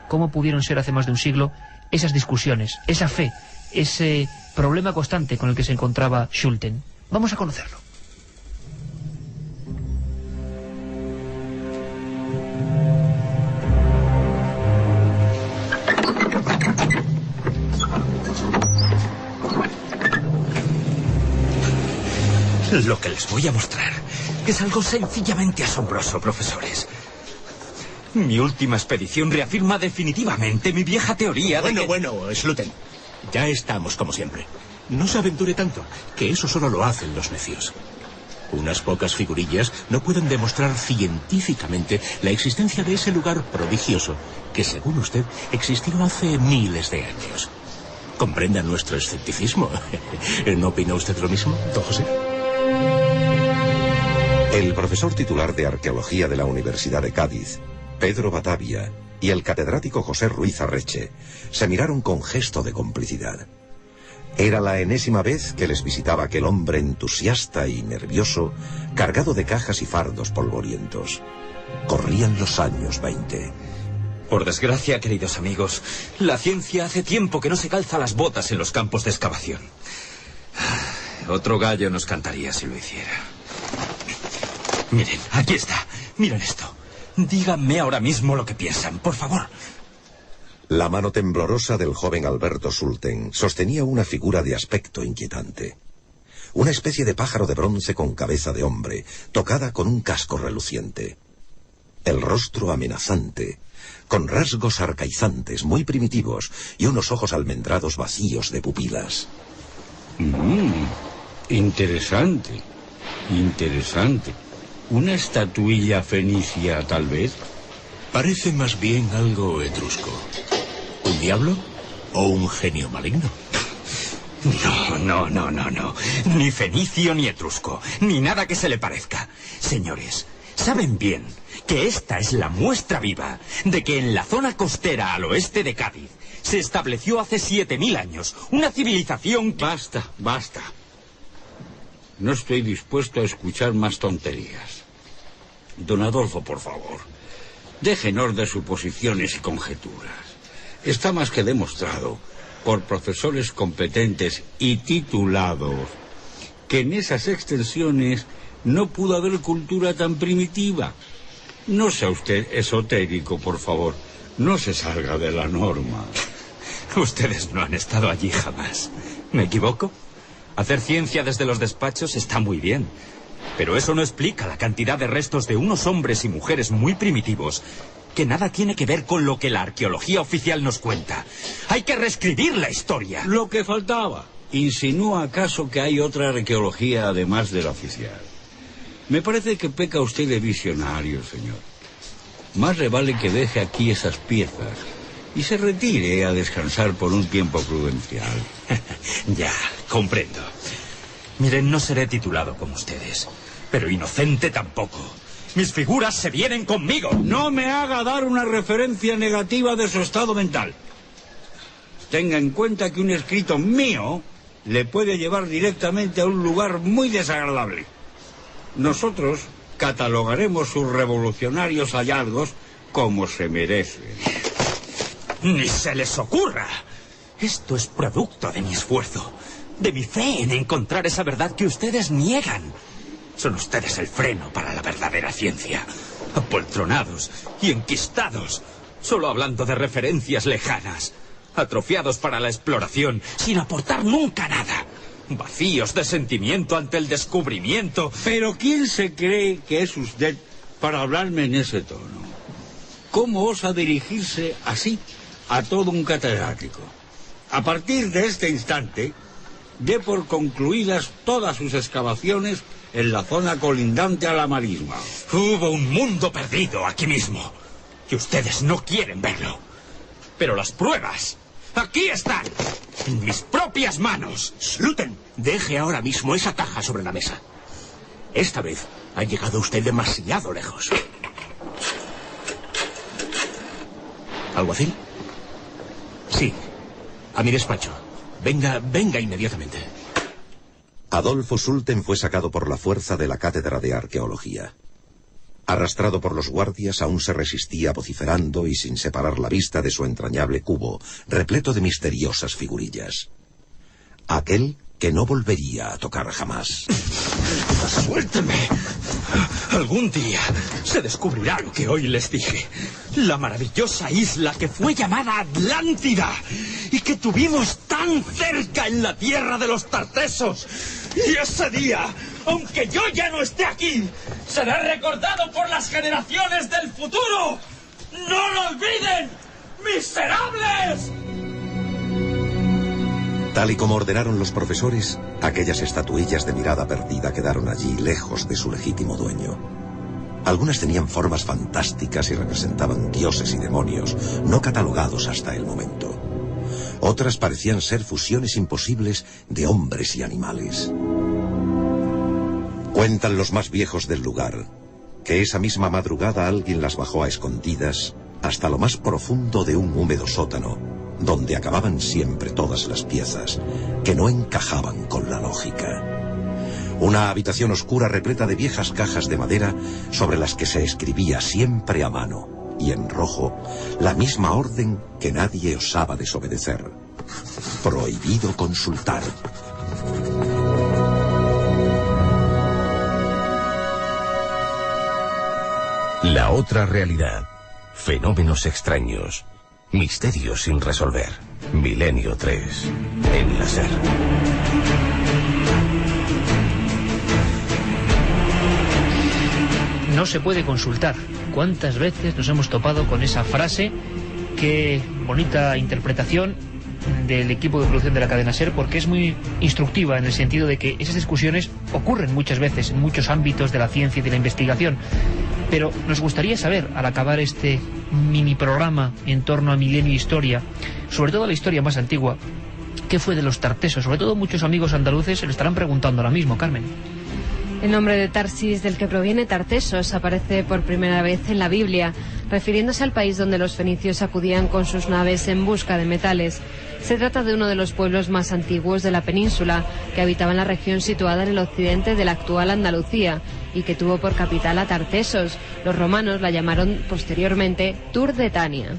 cómo pudieron ser hace más de un siglo esas discusiones, esa fe, ese problema constante con el que se encontraba Schulten. Vamos a conocerlo. Lo que les voy a mostrar es algo sencillamente asombroso, profesores. Mi última expedición reafirma definitivamente mi vieja teoría de que... Bueno, Schulten, ya estamos como siempre. No se aventure tanto, que eso solo lo hacen los necios. Unas pocas figurillas no pueden demostrar científicamente la existencia de ese lugar prodigioso que, según usted, existió hace miles de años. Comprenda nuestro escepticismo. ¿No opina usted lo mismo, don José? El profesor titular de Arqueología de la Universidad de Cádiz, Pedro Batavia, y el catedrático José Ruiz Arreche se miraron con gesto de complicidad. Era la enésima vez que les visitaba aquel hombre entusiasta y nervioso, cargado de cajas y fardos polvorientos. Corrían los años 20. Por desgracia, queridos amigos, la ciencia hace tiempo que no se calza las botas en los campos de excavación. Otro gallo nos cantaría si lo hiciera. Miren, aquí está. Miren esto. Díganme ahora mismo lo que piensan, por favor. La mano temblorosa del joven Alberto Sulten sostenía una figura de aspecto inquietante. Una especie de pájaro de bronce con cabeza de hombre, tocada con un casco reluciente. El rostro amenazante, con rasgos arcaizantes muy primitivos y unos ojos almendrados vacíos de pupilas. Interesante. ¿Una estatuilla fenicia, tal vez? Parece más bien algo etrusco. ¿Un diablo o un genio maligno? No. Ni fenicio ni etrusco, ni nada que se le parezca. Señores, saben bien que esta es la muestra viva de que en la zona costera al oeste de Cádiz se estableció hace 7000 años una civilización que... Basta. No estoy dispuesto a escuchar más tonterías. Don Adolfo, por favor, déjenos de suposiciones y conjeturas. Está más que demostrado por profesores competentes y titulados que en esas extensiones no pudo haber cultura tan primitiva. No sea usted esotérico, por favor. No se salga de la norma. Ustedes no han estado allí jamás. ¿Me equivoco? Hacer ciencia desde los despachos está muy bien, pero eso no explica la cantidad de restos de unos hombres y mujeres muy primitivos que nada tiene que ver con lo que la arqueología oficial nos cuenta. Hay que reescribir la historia. Lo que faltaba. ¿Insinúa acaso que hay otra arqueología además de la oficial? Me parece que peca usted de visionario, señor. Más le vale que deje aquí esas piezas y se retire a descansar por un tiempo prudencial. Ya, comprendo. Miren, no seré titulado como ustedes, pero inocente tampoco. Mis figuras se vienen conmigo. No me haga dar una referencia negativa de su estado mental. Tenga en cuenta que un escrito mío le puede llevar directamente a un lugar muy desagradable. Nosotros catalogaremos sus revolucionarios hallazgos como se merecen. ¡Ni se les ocurra! Esto es producto de mi esfuerzo, de mi fe en encontrar esa verdad que ustedes niegan. Son ustedes el freno para la verdadera ciencia. Apoltronados y enquistados, solo hablando de referencias lejanas. Atrofiados para la exploración, sin aportar nunca nada. Vacíos de sentimiento ante el descubrimiento. ¿Pero quién se cree que es usted para hablarme en ese tono? ¿Cómo osa dirigirse así a todo un catedrático? A partir de este instante, dé por concluidas todas sus excavaciones en la zona colindante a la marisma. Hubo un mundo perdido aquí mismo, y ustedes no quieren verlo. Pero las pruebas, aquí están, en mis propias manos. Sluten, deje ahora mismo esa caja sobre la mesa. Esta vez ha llegado usted demasiado lejos. ¿Alguacil? Sí, a mi despacho. Venga inmediatamente. Adolfo Sulten fue sacado por la fuerza de la cátedra de arqueología. Arrastrado por los guardias, aún se resistía vociferando y sin separar la vista de su entrañable cubo, repleto de misteriosas figurillas. Aquel que no volvería a tocar jamás. ¡Suélteme! Algún día se descubrirá lo que hoy les dije. La maravillosa isla que fue llamada Atlántida y que tuvimos tan cerca en la tierra de los tartesos. Y ese día, aunque yo ya no esté aquí, será recordado por las generaciones del futuro. ¡No lo olviden, miserables! Tal y como ordenaron los profesores, aquellas estatuillas de mirada perdida quedaron allí lejos de su legítimo dueño. Algunas tenían formas fantásticas y representaban dioses y demonios, no catalogados hasta el momento. Otras parecían ser fusiones imposibles de hombres y animales. Cuentan los más viejos del lugar que esa misma madrugada alguien las bajó a escondidas hasta lo más profundo de un húmedo sótano, donde acababan siempre todas las piezas que no encajaban con la lógica. Una habitación oscura repleta de viejas cajas de madera sobre las que se escribía siempre a mano y en rojo la misma orden que nadie osaba desobedecer: prohibido consultar. La otra realidad. Fenómenos extraños. Misterios sin resolver. Milenio 3. En la SER. No se puede consultar. ¿Cuántas veces nos hemos topado con esa frase? Qué bonita interpretación del equipo de producción de la cadena SER, porque es muy instructiva en el sentido de que esas discusiones ocurren muchas veces en muchos ámbitos de la ciencia y de la investigación. Pero nos gustaría saber, al acabar este mini programa en torno a Milenio Historia, sobre todo la historia más antigua, ¿qué fue de los tartesos? Sobre todo muchos amigos andaluces se lo estarán preguntando ahora mismo, Carmen. El nombre de Tarsis, del que proviene Tartesos, aparece por primera vez en la Biblia, refiriéndose al país donde los fenicios acudían con sus naves en busca de metales. Se trata de uno de los pueblos más antiguos de la península, que habitaba en la región situada en el occidente de la actual Andalucía y que tuvo por capital a Tartesos. Los romanos la llamaron posteriormente Turdetania.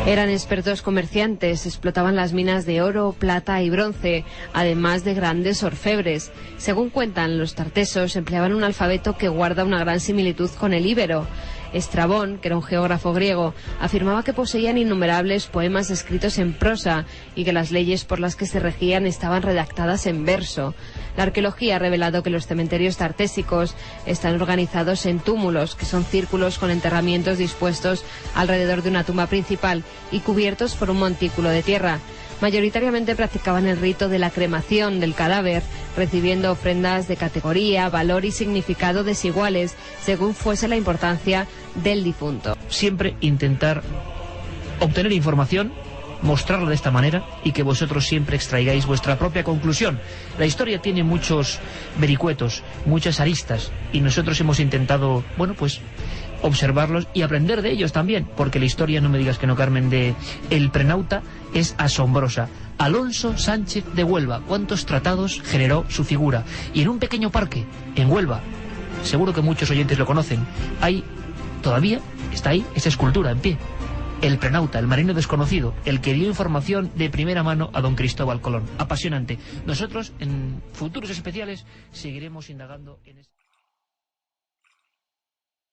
Eran expertos comerciantes, explotaban las minas de oro, plata y bronce, además de grandes orfebres. Según cuentan, los tartesos empleaban un alfabeto que guarda una gran similitud con el íbero. Estrabón, que era un geógrafo griego, afirmaba que poseían innumerables poemas escritos en prosa y que las leyes por las que se regían estaban redactadas en verso. La arqueología ha revelado que los cementerios tartésicos están organizados en túmulos, que son círculos con enterramientos dispuestos alrededor de una tumba principal y cubiertos por un montículo de tierra. Mayoritariamente practicaban el rito de la cremación del cadáver, recibiendo ofrendas de categoría, valor y significado desiguales, según fuese la importancia del difunto. Siempre intentar obtener información, mostrarla de esta manera y que vosotros siempre extraigáis vuestra propia conclusión. La historia tiene muchos vericuetos, muchas aristas, y nosotros hemos intentado, bueno, pues observarlos y aprender de ellos también, porque la historia, no me digas que no, Carmen, de El Prenauta es asombrosa. Alonso Sánchez de Huelva, cuántos tratados generó su figura. Y en un pequeño parque, en Huelva, seguro que muchos oyentes lo conocen, todavía está ahí esa escultura en pie. El Prenauta, el marino desconocido, el que dio información de primera mano a don Cristóbal Colón. Apasionante. Nosotros, en futuros especiales, seguiremos indagando en